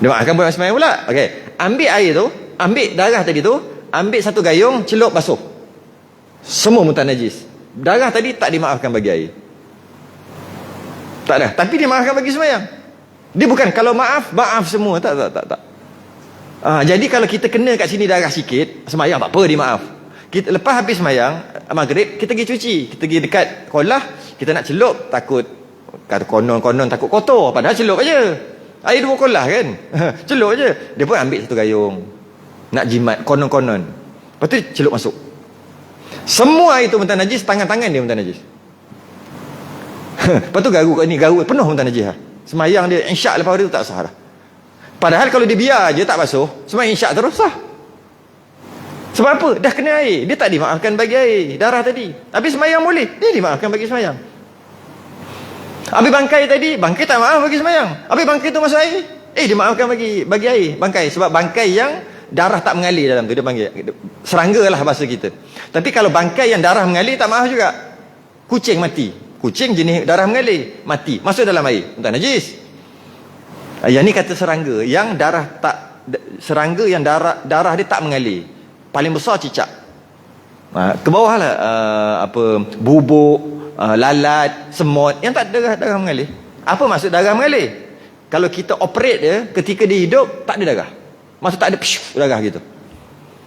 Dimaafkan bagi sembahyang pula. Okey. Ambil air tu, ambil darah tadi tu, ambil satu gayung, celup basuh. Semua muntah najis. Darah tadi tak dimaafkan bagi air. Tak ada. Tapi dimaafkan bagi sembahyang. Dia bukan kalau maaf semua. Tak. Jadi kalau kita kena kat sini darah sikit, sembahyang tak apa, dimaaf. Kita lepas habis sembahyang maghrib, kita pergi cuci. Kita pergi dekat kolah, kita nak celup, takut kata konon takut kotor, padahal celup aja. Air 2 kolah kan. Celup aja. Dia pun ambil satu gayung. Nak jimat konon. Lepas tu celup masuk. Semua air tu muntah najis, tangan-tangan dia muntah najis. Lepas tu garu kat ni, garu penuh muntah najis lah. Semayang dia insya' lepas dia tu tak sah dah. Padahal kalau dia biar je tak basuh, semayang insya' terus sah. Sebab apa? Dah kena air. Dia tak dimaafkan bagi air, darah tadi. Tapi semayang boleh, dia dimaafkan bagi semayang. Habis bangkai tadi, bangkai tak maaf bagi semayang. Habis bangkai tu masuk air, dimaafkan bagi air, bangkai. Sebab bangkai yang darah tak mengalir dalam tu, dia panggil serangga lah bahasa kita. Tapi kalau bangkai yang darah mengalir, tak maaf juga. Kucing mati, kucing jenis darah mengalir, mati, masuk dalam air, muntah najis. Yang ni kata serangga yang darah tak, serangga yang darah dia tak mengalir. Paling besar cicak. Ke bawah lah bubuk, lalat, semut yang tak darah mengalir. Apa maksud darah mengalir? Kalau kita operate dia ketika dia hidup, tak ada darah. Maksud tak ada darah gitu.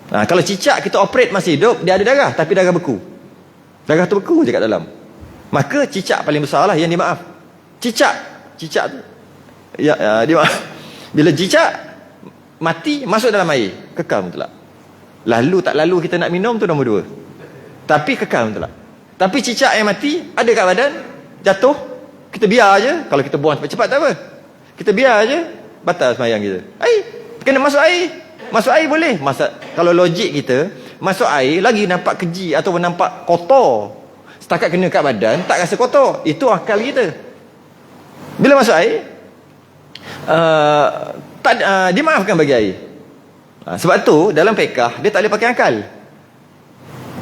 Kalau cicak kita operate masih hidup, dia ada darah, tapi darah beku. Darah tu beku je kat dalam. Maka cicak paling besar lah yang dimaaf. Cicak tu dia maaf. Bila cicak mati, masuk dalam air, kekal mutlak. Lalu tak lalu kita nak minum tu nombor 2. Tapi kekal mutlak. Tapi cicak yang mati ada kat badan, jatuh, kita biar je. Kalau kita buang cepat-cepat tak apa, kita biar je, batal sembahyang kita. Kena masuk air. Masuk air boleh. Kalau logik kita, masuk air lagi nampak keji atau nampak kotor. Setakat kena kat badan, tak rasa kotor. Itu akal kita. Bila masuk air, dimaafkan bagi air. Sebab tu dalam fiqh dia tak boleh pakai akal.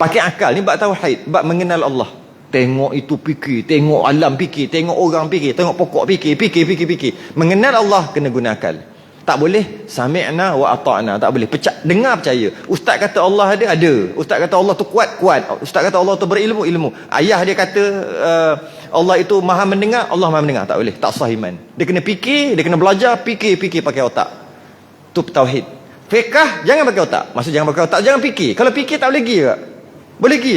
Pakai akal ni bab tauhid, bab mengenal Allah. Tengok itu fikir, tengok alam fikir, tengok orang fikir, tengok pokok fikir. Mengenal Allah kena guna akal. Tak boleh sami'na wa ata'na, tak boleh dengar percaya. Ustaz kata Allah ada. Ustaz kata Allah tu kuat. Ustaz kata Allah tu berilmu. Ayah dia kata Allah itu maha mendengar, Allah maha mendengar. Tak boleh, tak sah iman. Dia kena fikir, dia kena belajar, fikir pakai otak. Tu tauhid. Fiqh jangan pakai otak. Maksud jangan pakai otak, jangan fikir. Kalau fikir tak boleh pergi ke? Boleh pergi.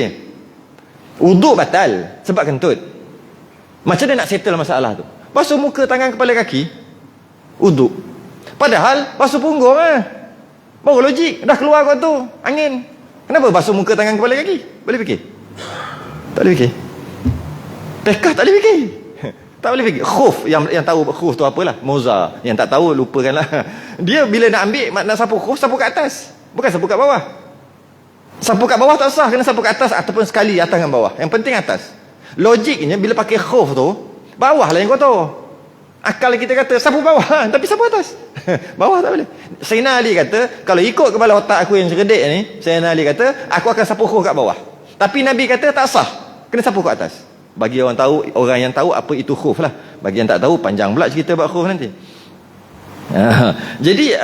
Wuduk batal sebab kentut. Macam mana nak settle masalah tu? Basuh muka, tangan, kepala, kaki, wuduk. Padahal basuh punggung baru logik. Dah keluar kau tu angin, kenapa basuh muka, tangan, kepala, kaki? Boleh fikir? Tak boleh fikir. Fiqh tak boleh fikir. Tak boleh fikir. Khuf, yang tahu khuf tu apalah, moza. Yang tak tahu lupakanlah. Dia bila nak ambil, nak sapu khuf, sapu kat atas, bukan sapu kat bawah. Sapu kat bawah tak sah, kena sapu kat atas ataupun sekali atas dengan bawah. Yang penting atas. Logiknya bila pakai khuf tu, bawah lah yang kotor. Akal kita kata sapu bawah, tapi sapu atas. Bawah tak boleh. Sayyidina Ali kata, kalau ikut kepala otak aku yang cerdik ni, Sayyidina Ali kata, aku akan sapu khuf kat bawah. Tapi Nabi kata tak sah, kena sapu kat atas. Bagi orang yang tahu apa itu khuf lah. Bagi yang tak tahu, panjang pula cerita bab khuf nanti. Jadi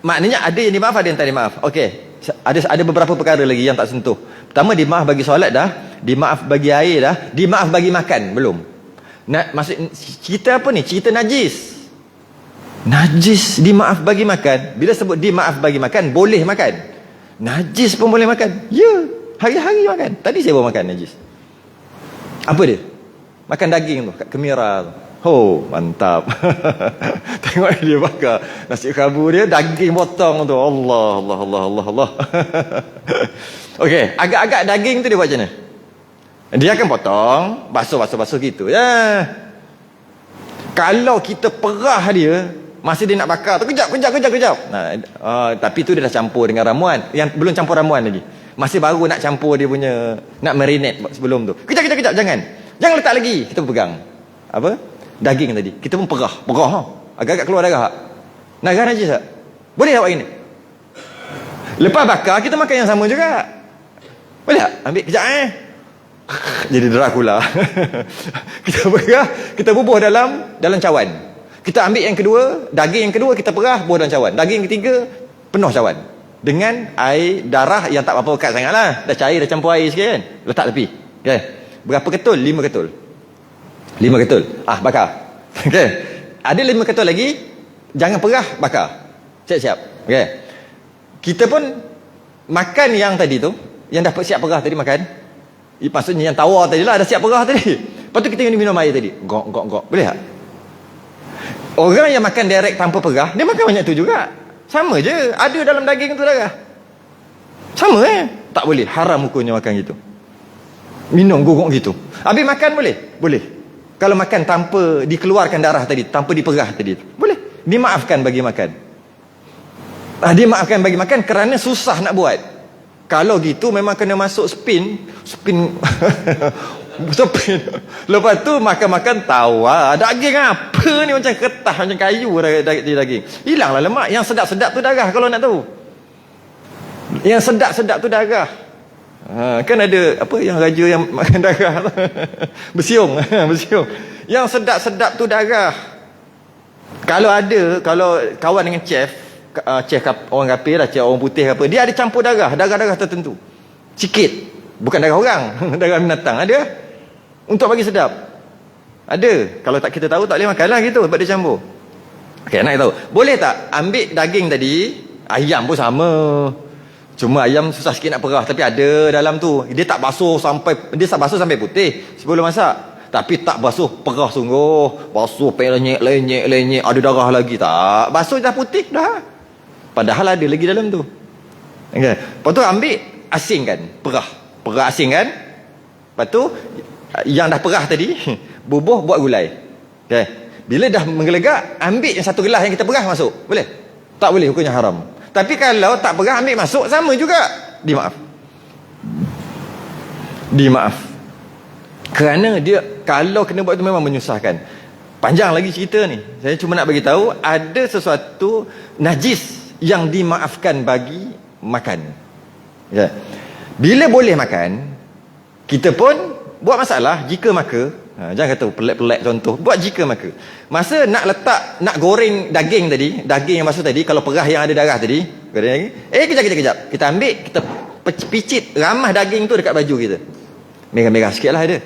maknanya ada yang dimaaf, ada yang tak dimaaf. Okey. Ada beberapa perkara lagi yang tak sentuh. Pertama, dimaaf bagi solat dah, dimaaf bagi air dah, dimaaf bagi makan belum. Maksud cerita apa ni? Cerita najis. Najis dimaaf bagi makan. Bila sebut dimaaf bagi makan, boleh makan. Najis pun boleh makan. Ya, hari-hari makan. Tadi saya bawa makan najis. Apa dia? Makan daging tu kat Kemira tu. Oh, mantap. Tengok dia bakar nasi kerabu dia, daging potong tu. Allah. Okey, agak-agak daging tu dia buat macam mana? Dia akan potong, basuh gitu. Ya. Kalau kita perah dia, masa dia nak bakar tu, kejap. Tapi tu dia dah campur dengan ramuan. Yang belum campur ramuan lagi. Masih baru nak campur dia punya, nak marinate sebelum tu. Kejap, jangan letak lagi. Kita pegang. Apa? daging tadi, kita pun perah ha? Agak-agak keluar darah, darah najis tak? Boleh tak buat gini? Lepas bakar kita makan yang sama juga, boleh tak? Ambil kejap jadi Dracula. Kita perah, kita bubuh dalam cawan, kita ambil yang kedua, daging yang kedua kita perah, bubuh dalam cawan, daging ketiga penuh cawan dengan air darah yang tak apa-apa pekat sangat lah, dah cair, dah campur air sikit kan, letak tepi, okay. Berapa ketul? 5 ketul. 5 ketul. Bakar. Okey. Ada 5 ketul lagi, jangan perah, bakar. Siap-siap. Okey. Kita pun makan yang tadi tu, yang dah siap perah tadi makan. Maksudnya yang tawar tadi lah, dah siap perah tadi. Lepas tu kita minum air tadi. Gok. Boleh tak? Orang yang makan direct tanpa perah, dia makan banyak tu juga. Sama je. Ada dalam daging tu darah. Sama tak boleh. Haram hukumnya makan gitu. Minum gogok gitu. Habis makan boleh? Boleh. Kalau makan tanpa dikeluarkan darah tadi, tanpa diperah tadi, boleh. Dimaafkan bagi makan. Dimaafkan bagi makan kerana susah nak buat. Kalau gitu memang kena masuk spin. Spin. Lepas tu makan-makan tawa. Daging apa ni macam kertas, macam kayu daging. Hilanglah lemak. Yang sedap-sedap tu darah kalau nak tahu. Yang sedap-sedap tu darah. Kan ada apa yang raja yang makan darah. Bersiung. Yang sedap-sedap tu darah. Kalau kawan dengan chef orang kapir lah, chef orang putih apa, dia ada campur darah tertentu. Sikit. Bukan darah orang, darah binatang ada. Untuk bagi sedap. Ada. Kalau tak kita tahu tak boleh makan lah gitu sebab dia campur. Okey, nak tahu. Boleh tak ambil daging tadi, ayam pun sama. Cuma ayam susah sikit nak perah, tapi ada dalam tu. Dia tak basuh sampai putih sebelum masak. Tapi tak basuh, perah sungguh. Basuh lenyek, ada darah lagi tak. Basuh dah putih dah. Padahal ada lagi dalam tu. Okay. Lepas tu ambil, asingkan, perah asingkan. Lepas tu yang dah perah tadi bubuh buat gulai. Okay. Bila dah menggelegak, ambil yang satu gelas yang kita perah masuk. Boleh? Tak boleh, hukumnya haram. Tapi kalau tak perah ambil masuk, sama juga. Dimaaf. Kerana dia kalau kena buat itu memang menyusahkan. Panjang lagi cerita ni. Saya cuma nak bagi tahu ada sesuatu najis yang dimaafkan bagi makan. Ya. Bila boleh makan, kita pun buat masalah jika maka. Jangan kata pelik-pelik contoh. Buat jika maka. Masa nak goreng daging yang masuk tadi, kalau perah yang ada darah tadi, kejap. Kita ambil, kita picit ramah daging tu dekat baju kita. Merah-merah sikit lah ada.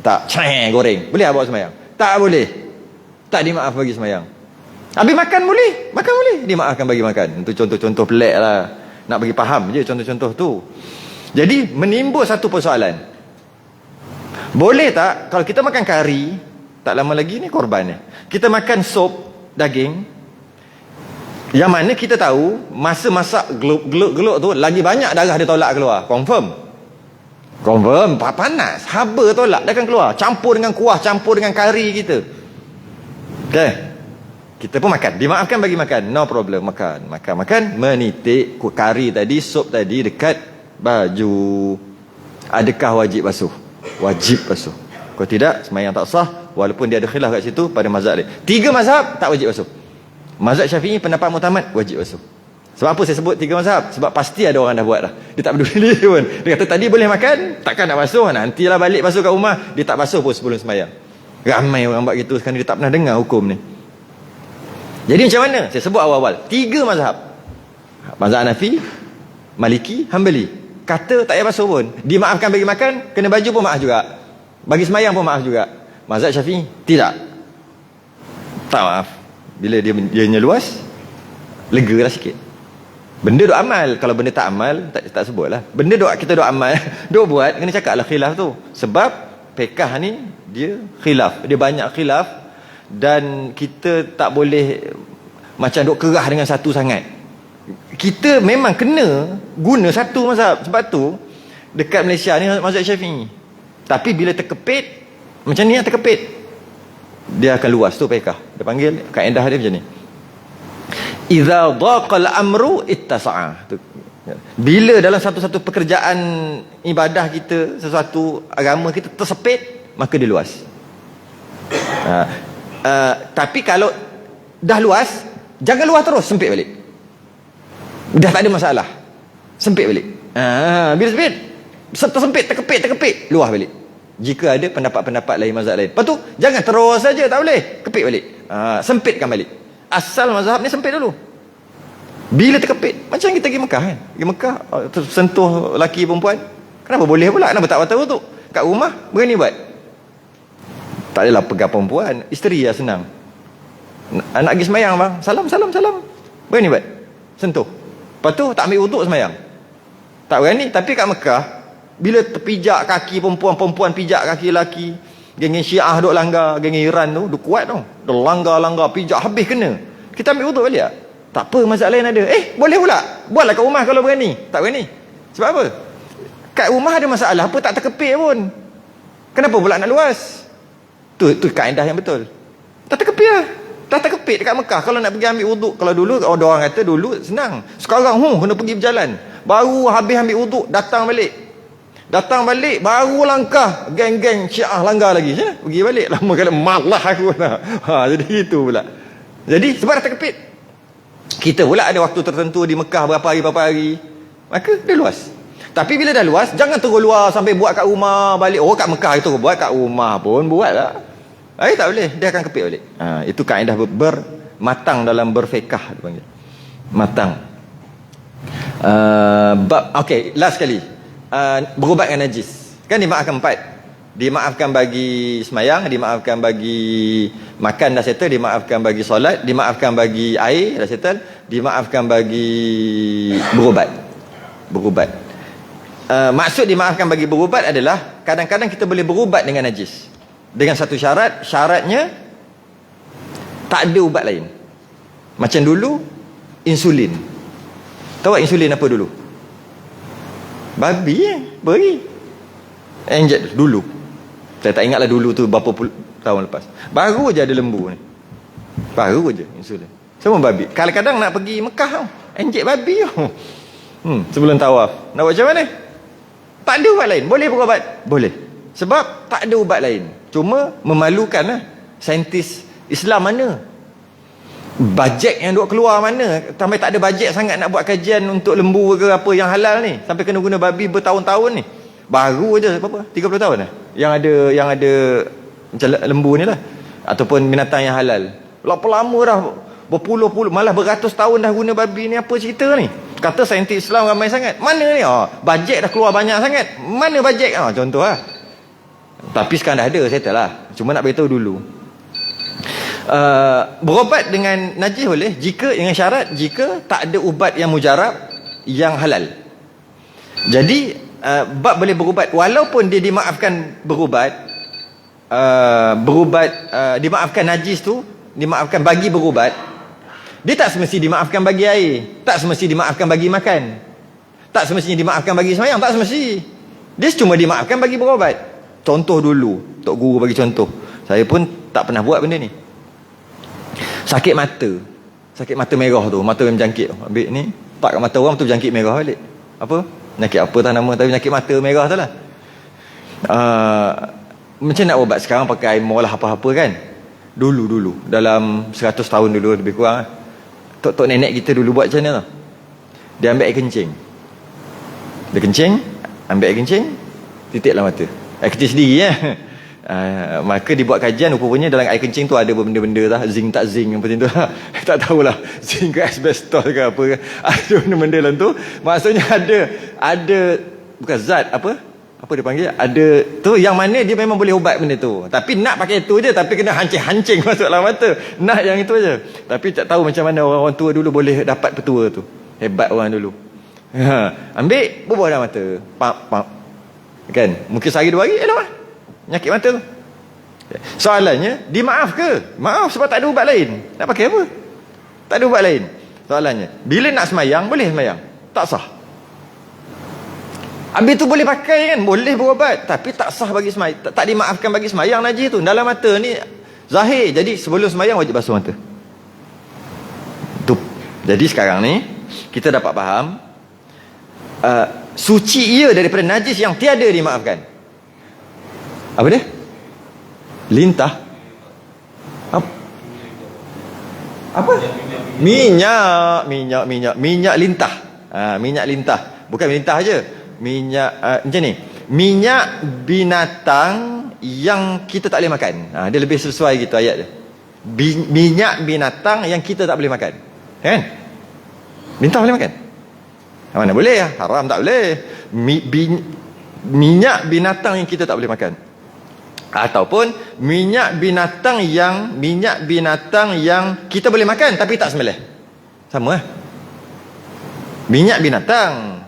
Tak, goreng. Boleh tak buat semayang? Tak boleh. Tak dimaaf bagi semayang. Habis makan boleh. Dimaafkan bagi makan. Itu contoh-contoh pelik lah. Nak bagi faham je contoh-contoh tu. Jadi menimbul satu persoalan. Boleh tak kalau kita makan kari, tak lama lagi ni korban ni, kita makan sop daging yang mana kita tahu masa masak geluk tu lagi banyak darah dia tolak keluar. Confirm panas, haba tolak dia akan keluar, campur dengan kuah, campur dengan kari kita. Okay, kita pun makan, dimaafkan bagi makan, no problem. Makan, menitik kari tadi, sop tadi dekat baju. Adakah wajib basuh? Wajib basuh. Kalau tidak, sembahyang tak sah, walaupun dia ada khilaf kat situ pada mazhab dia. 3 mazhab tak wajib basuh. Mazhab Syafi'i pendapat muktamad wajib basuh. Sebab apa saya sebut 3 mazhab? Sebab pasti ada orang dah buat dah. Dia tak peduli pun. Dia kata tadi boleh makan, takkan nak basuh, nantilah balik basuh kat rumah. Dia tak basuh pun sebelum sembahyang. Ramai orang buat gitu sekarang, dia tak pernah dengar hukum ni. Jadi macam mana? Saya sebut awal-awal 3 mazhab. Mazhab Hanafi, Maliki, Hanbali kata tak payah basuh pun, dimaafkan bagi makan, kena baju pun maaf juga, bagi semayang pun maaf juga. Mazhab Syafi'i tidak, tak maaf. Bila dia luas, lega lah sikit. Benda duk amal, kalau benda tak amal tak sebut lah. Benda kita duk amal duk buat, kena cakap lah khilaf tu. Sebab fiqh ni dia khilaf, dia banyak khilaf. Dan kita tak boleh macam duk kerah dengan satu sangat. Kita memang kena guna satu mazhab. Sebab tu dekat Malaysia ni mazhab Syafi'i. Tapi bila terkepit macam ni, terkepit, dia akan luas tu fiqh. Dia panggil kaedah dia macam ni, idza dhaqal amru ittasa'a. Bila dalam satu-satu pekerjaan ibadah kita, sesuatu agama kita tersepit, maka dia luas. Tapi kalau dah luas, jangan luas terus, sempit balik. Dah tak ada masalah, sempit balik. Bila sempit, terkepit, luas balik. Jika ada pendapat-pendapat lain, mazhab lain. Lepas tu jangan terus saja, tak boleh, kepit balik. Sempitkan balik. Asal mazhab ni sempit dulu. Bila terkepit, macam kita pergi Mekah kan, pergi Mekah sentuh laki perempuan, kenapa boleh pula, kenapa tak batal wudu? Kat rumah berani buat. Tak adalah pegang perempuan, isteri lah senang. Nak pergi semayang bang, salam, berani buat, sentuh. Lepas tu tak ambil wudu semayang, tak berani. Tapi kat Mekah, bila terpijak kaki perempuan pijak kaki lelaki, geng Syiah duk langgar, geng Iran tu duk kuat tu, duk langgar pijak habis kena, kita ambil wudu balik tak? Tak apa, mazhab lain ada. Boleh pula, buatlah kat rumah kalau berani. Tak berani, sebab apa? Kat rumah ada masalah apa, tak terkepit pun, kenapa pula nak luas? Tu kaedah yang betul. Tak terkepit lah. Tak terkepit dekat Mekah. Kalau nak pergi ambil wuduk, kalau dulu orang kata dulu senang, sekarang kena pergi berjalan, baru habis ambil wuduk, datang balik baru langkah geng-geng Syiah langgar lagi. Pergi balik lama kali, malah aku jadi itu pula. Jadi sebab dah terkepit. Kita pula ada waktu tertentu di Mekah berapa hari, maka dah luas. Tapi bila dah luas, jangan terus luar sampai buat kat rumah balik. Kat Mekah itu buat, kat rumah pun buat lah. Tak boleh, dia akan kepit balik. Itu kaedah matang dalam berfiqh dipanggil. Matang. Okey, last sekali. Berubat dengan najis. Kan dimaafkan 4. Dimaafkan bagi semayang, dimaafkan bagi makan dah settle, dimaafkan bagi solat, dimaafkan bagi air dah settle, dimaafkan bagi berubat. Maksud dimaafkan bagi berubat adalah kadang-kadang kita boleh berubat dengan najis dengan satu syaratnya tak ada ubat lain. Macam dulu insulin. Tahu insulin apa dulu? Babi beri injek dulu. Saya tak ingatlah dulu tu berapa puluh tahun lepas. Baru je ada lembu ni, baru je insulin. Semua babi. Kadang-kadang nak pergi Mekah tau, injek babi tau. Sebelum tawaf nak buat macam mana? Tak ada ubat lain. Boleh berubat? Boleh. Sebab tak ada ubat lain. Cuma memalukan lah. Saintis Islam mana? Bajet yang duk keluar mana? Sampai tak ada bajet sangat nak buat kajian untuk lembu ke apa yang halal ni. Sampai kena guna babi bertahun-tahun ni. Baru je berapa? 30 tahun lah. Yang ada macam lembu ni lah. Ataupun binatang yang halal. Lama dah. Berpuluh-puluh, malah beratus tahun dah guna babi ni. Apa cerita ni? Kata saintis Islam ramai sangat. Mana ni? Bajet dah keluar banyak sangat. Mana bajet? Contoh lah. Tapi sekarang dah ada, settle lah. Cuma nak beritahu dulu. Berobat dengan najis boleh dengan syarat jika tak ada ubat yang mujarab yang halal. Jadi bab boleh berubat walaupun dia dimaafkan berubat. Dimaafkan najis tu, dimaafkan bagi berubat. Dia tak semesti dimaafkan bagi air, tak semesti dimaafkan bagi makan, tak semestinya dimaafkan bagi sembahyang, tak semesti. Dia cuma dimaafkan bagi berubat. Contoh dulu, Tok Guru bagi contoh. Saya pun tak pernah buat benda ni. Sakit mata merah tu, mata yang berjangkit tu. Ambil ni, tak kat mata orang tu berjangkit merah balik. Apa? Penyakit apa tak nama, tapi penyakit mata merah tu lah. Macam nak ubat sekarang pakai air lah apa-apa kan. Dulu dalam 100 tahun dulu lebih kurang. Tok nenek kita dulu buat macam mana tau? Dia ambil air kencing. Dia kencing, ambil air kencing, titiklah mata. Air kencing sendiri maka dibuat kajian, rupanya dalam air kencing tu ada benda-benda lah, zinc tak zinc apa macam tu lah. Tak tahulah zinc ke asbestos ke apa ke. Ada benda-benda dalam tu. Maksudnya ada bukan zat apa dia panggil, ada tu yang mana dia memang boleh ubat benda tu. Tapi nak pakai itu je, tapi kena hancing masuk dalam mata. Nak yang itu je. Tapi tak tahu macam mana orang tua dulu boleh dapat petua tu. Hebat orang dulu. Ambil, bubuh dalam mata. Pap. Kan? Mungkin sehari 2 hari, elok lah. Penyakit mata tu. Soalannya, dimaaf ke? Maaf sebab tak ada ubat lain. Nak pakai apa? Tak ada ubat lain. Soalannya, bila nak semayang, boleh semayang? Tak sah. Habis tu boleh pakai kan? Boleh berubat. Tapi tak sah bagi semayang. Tak dimaafkan bagi semayang najis tu. Dalam mata ni zahir. Jadi sebelum semayang wajib basuh mata. Tu. Jadi sekarang ni kita dapat faham suci ia daripada najis yang tiada dimaafkan. Apa dia? Lintah. Apa? Minyak lintah. Minyak lintah. Bukan lintah aja. Minyak macam ni. Minyak binatang yang kita tak boleh makan. Dia lebih sesuai gitu ayat dia. Minyak binatang yang kita tak boleh makan. Kan? Lintah boleh makan? Mana boleh ya? Haram tak boleh. Minyak binatang yang kita tak boleh makan. Ataupun minyak binatang yang kita boleh makan tapi tak sembelih. Sama lah. Minyak binatang.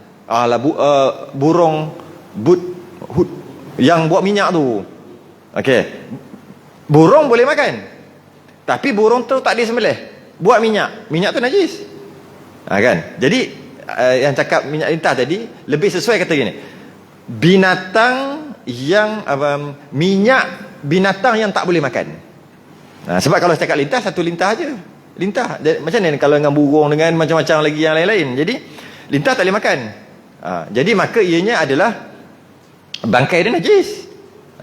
Burung yang buat minyak tu. Okey. Burung boleh makan. Tapi burung tu tak disembelih. Buat minyak. Minyak tu najis. Kan? Jadi yang cakap minyak lintah tadi lebih sesuai kata gini. Binatang yang minyak binatang yang tak boleh makan. Sebab kalau cakap lintah, satu lintah aja. Lintah. Macam ni kalau dengan burung, dengan macam-macam lagi yang lain-lain. Jadi lintah tak boleh makan. Jadi maka ianya adalah bangkai dia najis.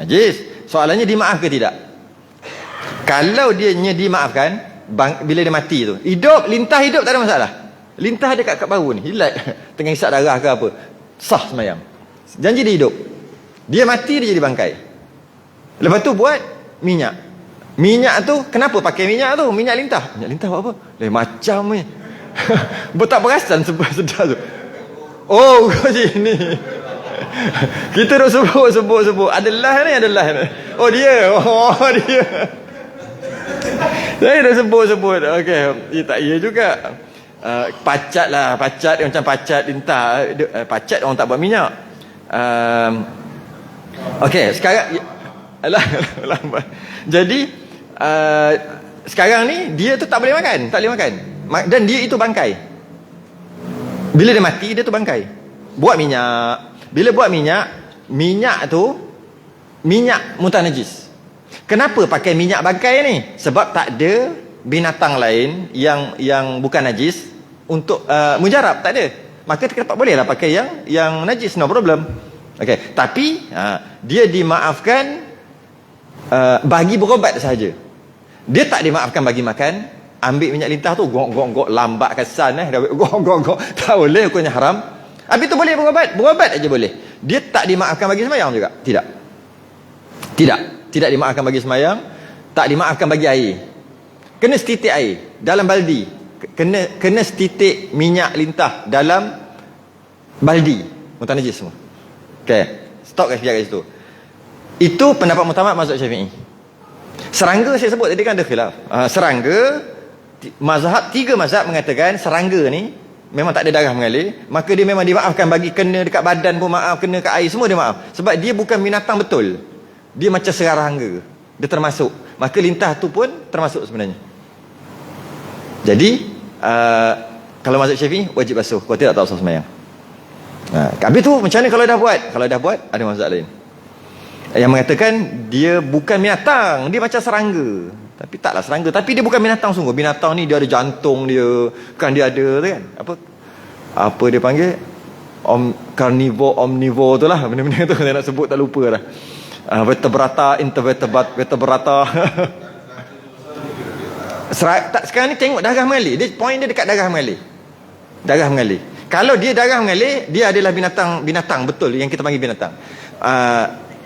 Najis. Soalannya dimaaf ke tidak? Kalau dia dimaafkan, bila dia mati tu, lintah hidup tak ada masalah. Lintah dia kat bau ni, hilat tengah hisap darah ke apa, sah semayang. Janji dia hidup. Dia mati, dia jadi bangkai. Lepas tu buat minyak. Minyak tu, kenapa pakai minyak tu? Minyak lintah. Minyak lintah buat apa? Lain macam ni. Tak perasan sedar tu. Oh, kau sini. Kita dah sebut. Adalah ni. Oh, dia. Saya dah sebut. Okey. Tak iya juga. Pacat lah. Pacat dia macam pacat lintah. Pacat orang tak buat minyak. Okey, sekarang lambat. Jadi sekarang ni dia tu tak boleh makan. Dan dia itu bangkai. Bila dia mati, dia tu bangkai. Buat minyak. Bila buat minyak tu minyak muntah najis. Kenapa pakai minyak bangkai ni? Sebab tak ada binatang lain yang bukan najis untuk mujarab, tak ada. Maka kita boleh lah pakai yang najis, no problem. Okey, tapi dia dimaafkan bagi berubat sahaja. Dia tak dimaafkan bagi makan. Ambil minyak lintah tu gok lambat kesan gok tak boleh, hukumnya haram. Habis tu boleh berubat aja boleh. Dia tak dimaafkan bagi sembahyang juga? Tidak dimaafkan bagi sembahyang, tak dimaafkan bagi air. Kena setitik air dalam baldi. Kena setitik minyak lintah dalam baldi. Muntah najis semua. Okey, stop sekejap kat situ. Itu pendapat mutamat mazhab Syafi'i. Serangga saya sebut tadi kan ada khilaf. Serangga, tiga mazhab mengatakan serangga ni memang tak ada darah mengalir, maka dia memang dimaafkan bagi kena dekat badan pun maaf, kena kat air semua dia maaf. Sebab dia bukan binatang betul. Dia macam serangga. Dia termasuk. Maka lintah tu pun termasuk sebenarnya. Jadi kalau mazhab Syafi'i wajib basuh, kalau tidak tak usah sembahyang. Habis tu macam mana kalau dah buat? Kalau dah buat ada mazhab lain yang mengatakan dia bukan binatang, dia macam serangga. Tapi taklah serangga, tapi dia bukan binatang sungguh. Binatang ni dia ada jantung dia, kan dia ada tu kan. Apa dia panggil? Omnivore tu lah, benda-benda tu saya nak sebut tak lupa dah. Vertebrata, vertebrata. Sekarang ni tengok darah mengalir. Point dia dekat darah mengalir. Darah mengalir. Kalau dia darah mengalir, dia adalah binatang betul yang kita panggil binatang.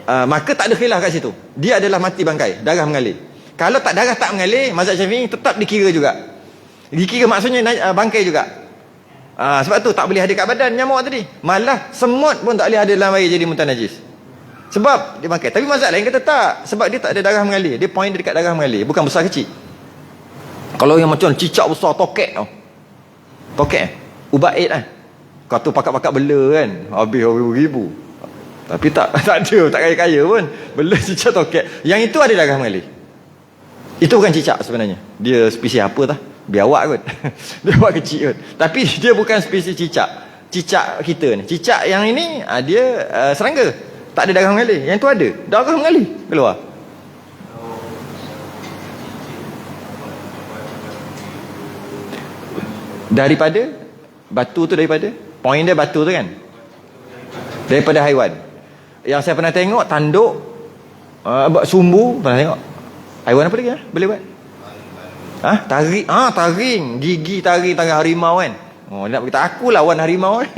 Maka tak ada khilaf kat situ. Dia adalah mati bangkai, darah mengalir. Kalau darah tak mengalir, mazhab Syafi'i tetap dikira juga. Dikira maksudnya bangkai juga. Sebab tu tak boleh ada kat badan nyamuk tadi. Malah semut pun tak boleh ada dalam air jadi muntah najis. Sebab dia bangkai. Tapi mazhab lain kata tak. Sebab dia tak ada darah mengalir. Dia point dia dekat darah mengalir, bukan besar kecil. Kalau yang macam cicak besar, tokek tau. Tokek ubat aid lah. Kau tu pakat-pakat bela kan, habis ribu. Tapi tak ada, tak kaya-kaya pun. Bela cicak tokek. Yang itu ada darah mengalir. Itu bukan cicak sebenarnya. Dia spesies apa tah? Biawak kot. Biawak kecil kot. Tapi dia bukan spesies cicak. Cicak kita ni. Cicak yang ini dia serangga. Tak ada darah mengalir. Yang tu ada. Darah mengalir keluar. Daripada batu tu, daripada point dia batu tu kan, daripada haiwan. Yang saya pernah tengok tanduk sumbu, pernah tengok. Haiwan apa lagi boleh buat? Taring. Gigi taring tangan harimau kan. Nak beritahu aku lawan harimau kan.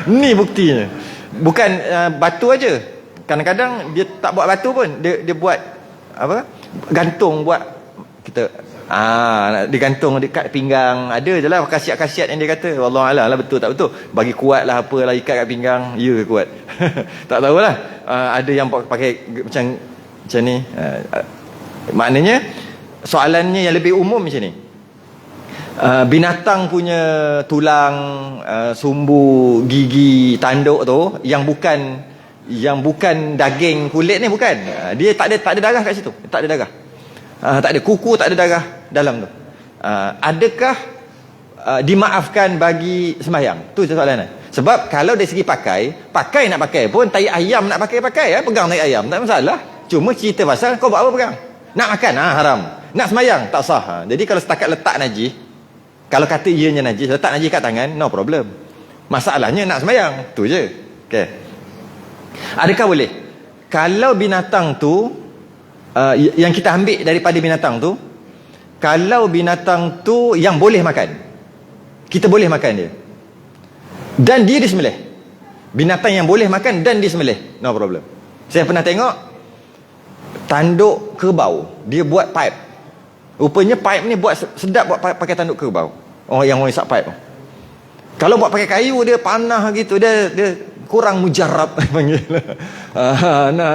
Ni buktinya. Bukan batu aja. Kadang-kadang dia tak buat batu pun. Dia buat apa? Gantung buat kita digantung dekat pinggang. Ada je lah khasiat-khasiat yang dia kata. Wallahualam lah betul tak betul. Bagi kuat lah apalah ikat kat pinggang. Ya kuat. Tak tahulah. Ada yang pakai macam ni. Maknanya soalannya yang lebih umum macam ni. Binatang punya tulang, sumbu, gigi, tanduk tu yang bukan daging kulit ni bukan. Dia tak ada darah kat situ. Tak ada darah. Tak ada kuku, tak ada darah dalam tu. Adakah dimaafkan bagi sembahyang? Tu soalan. Sebab kalau dari segi pakai nak pakai pun tai ayam nak pakai pegang tai ayam tak masalah. Cuma cerita pasal kau buat apa pegang? Nak makan haram. Nak sembahyang tak sah. Jadi kalau setakat letak najis, kalau kata ianya najis, letak najis kat tangan, no problem. Masalahnya nak sembahyang, tu je. Okey. Adakah boleh? Kalau binatang tu yang kita ambil daripada binatang tu, kalau binatang tu yang boleh makan, kita boleh makan dia. Dan dia disembelih. Binatang yang boleh makan dan disembelih, no problem. Saya pernah tengok tanduk kerbau, dia buat pipe. Rupanya pipe ni buat sedap buat pakai tanduk kerbau. Yang orang isap pipe. Kalau buat pakai kayu dia panah gitu, dia kurang mujarab panggil.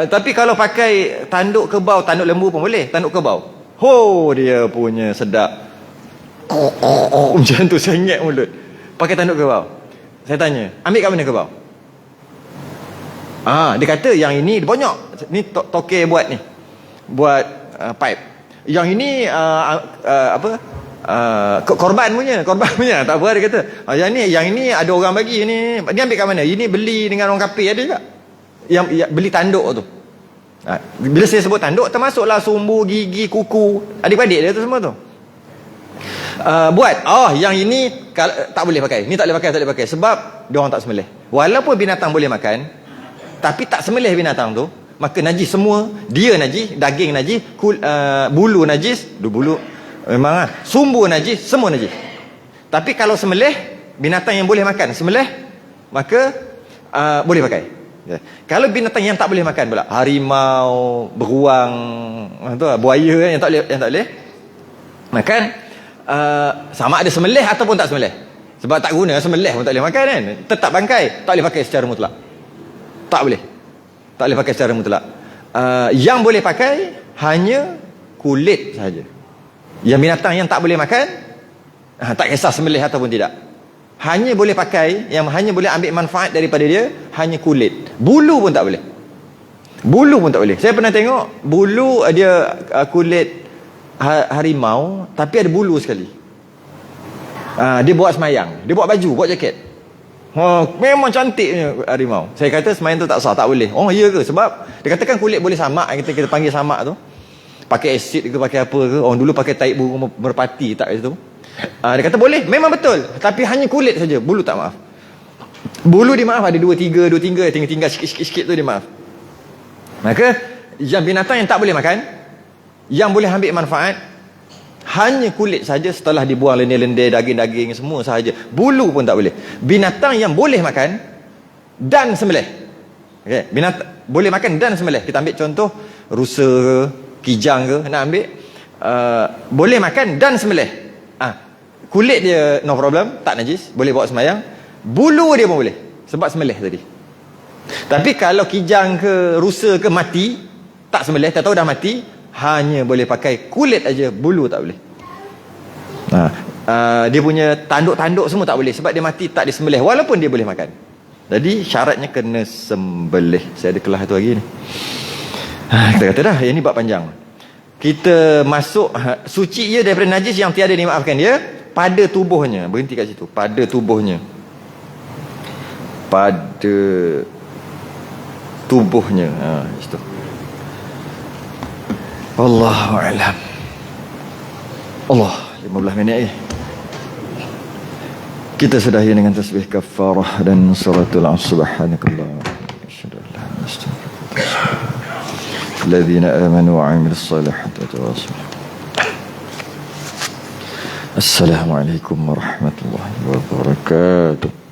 Tapi kalau pakai tanduk kerbau, tanduk lembu pun boleh, tanduk kerbau. Dia punya sedap. Macam tu sengit mulut. Pakai tanduk kerbau. Saya tanya, ambil kat mana kerbau? Dia kata yang ini banyak. Ni toke buat ni. Buat pipe. Yang ini korban punya tak apa, dia kata yang ini ada orang bagi ni, dia ambil kat mana? Ini beli dengan orang kafir ada juga yang beli tanduk tu. Bila saya sebut tanduk termasuklah sumbu, gigi, kuku, adik-adik dia tu semua tu. Buat yang ini tak boleh pakai, ni tak boleh pakai sebab dia orang tak sembelih. Walaupun binatang boleh makan tapi tak sembelih binatang tu, maka najis semua. Dia najis, daging najis, bulu najis, bulu memang sumbu najis, semua najis. Tapi kalau sembelih binatang yang boleh makan, sembelih, maka boleh pakai. Kalau binatang yang tak boleh makan pula, harimau, beruang, buaya yang tak boleh makan, sama ada sembelih ataupun tak sembelih. Sebab tak guna sembelih pun tak boleh makan kan. Tetap bangkai, tak boleh pakai secara mutlak. Tak boleh pakai secara mutlak. Yang boleh pakai hanya kulit saja. Yang binatang yang tak boleh makan, tak kisah sembelih ataupun tidak, hanya boleh pakai, yang hanya boleh ambil manfaat daripada dia hanya kulit. Bulu pun tak boleh. Saya pernah tengok bulu dia kulit harimau tapi ada bulu sekali. Dia buat semayang, dia buat baju, buat jaket. Memang cantiknya harimau. Saya kata semayang tu tak sah, tak boleh. Ya ke? Sebab dia katakan kulit boleh samak, kita panggil samak tu. Pakai asid ke, pakai apa ke. Orang dulu pakai taik burung merpati tak kat situ. Dia kata boleh, memang betul. Tapi hanya kulit saja, bulu tak maaf. Bulu dia maaf, ada 2-3, tinggal sikit-sikit tu dia maaf. Maka yang binatang yang tak boleh makan, yang boleh ambil manfaat hanya kulit saja, setelah dibuang lendir-lendir, daging-daging semua sahaja. Bulu pun tak boleh. Binatang yang boleh makan dan sembelih. Okey, binatang boleh makan dan sembelih. Kita ambil contoh rusa ke, kijang ke, nak ambil boleh makan dan sembelih. Kulit dia no problem, tak najis, boleh bawa sembahyang. Bulu dia pun boleh sebab sembelih tadi. Tapi kalau kijang ke rusa ke mati, tak sembelih, tak tahu dah mati, hanya boleh pakai kulit aja, bulu tak boleh. Dia punya tanduk-tanduk semua tak boleh sebab dia mati, tak disembelih walaupun dia boleh makan. Jadi syaratnya kena sembelih. Saya ada kelas tu lagi ni. Kita kata dah, yang ni bab panjang. Kita masuk suci ia daripada najis yang tiada dimaafkan dia pada tubuhnya. Berhenti kat situ. Pada tubuhnya. Situ. Wallahu a'lam. Allah, 15 minit lagi. Kita sudahi dengan tasbih kafarah dan suratul subhanakallah. Asyhadu an la ilaha illa anta astaghfiruka wa atubu ilaik. Alladzina amanu wa 'amilus salihati wa tawassaw. Assalamualaikum warahmatullahi wabarakatuh.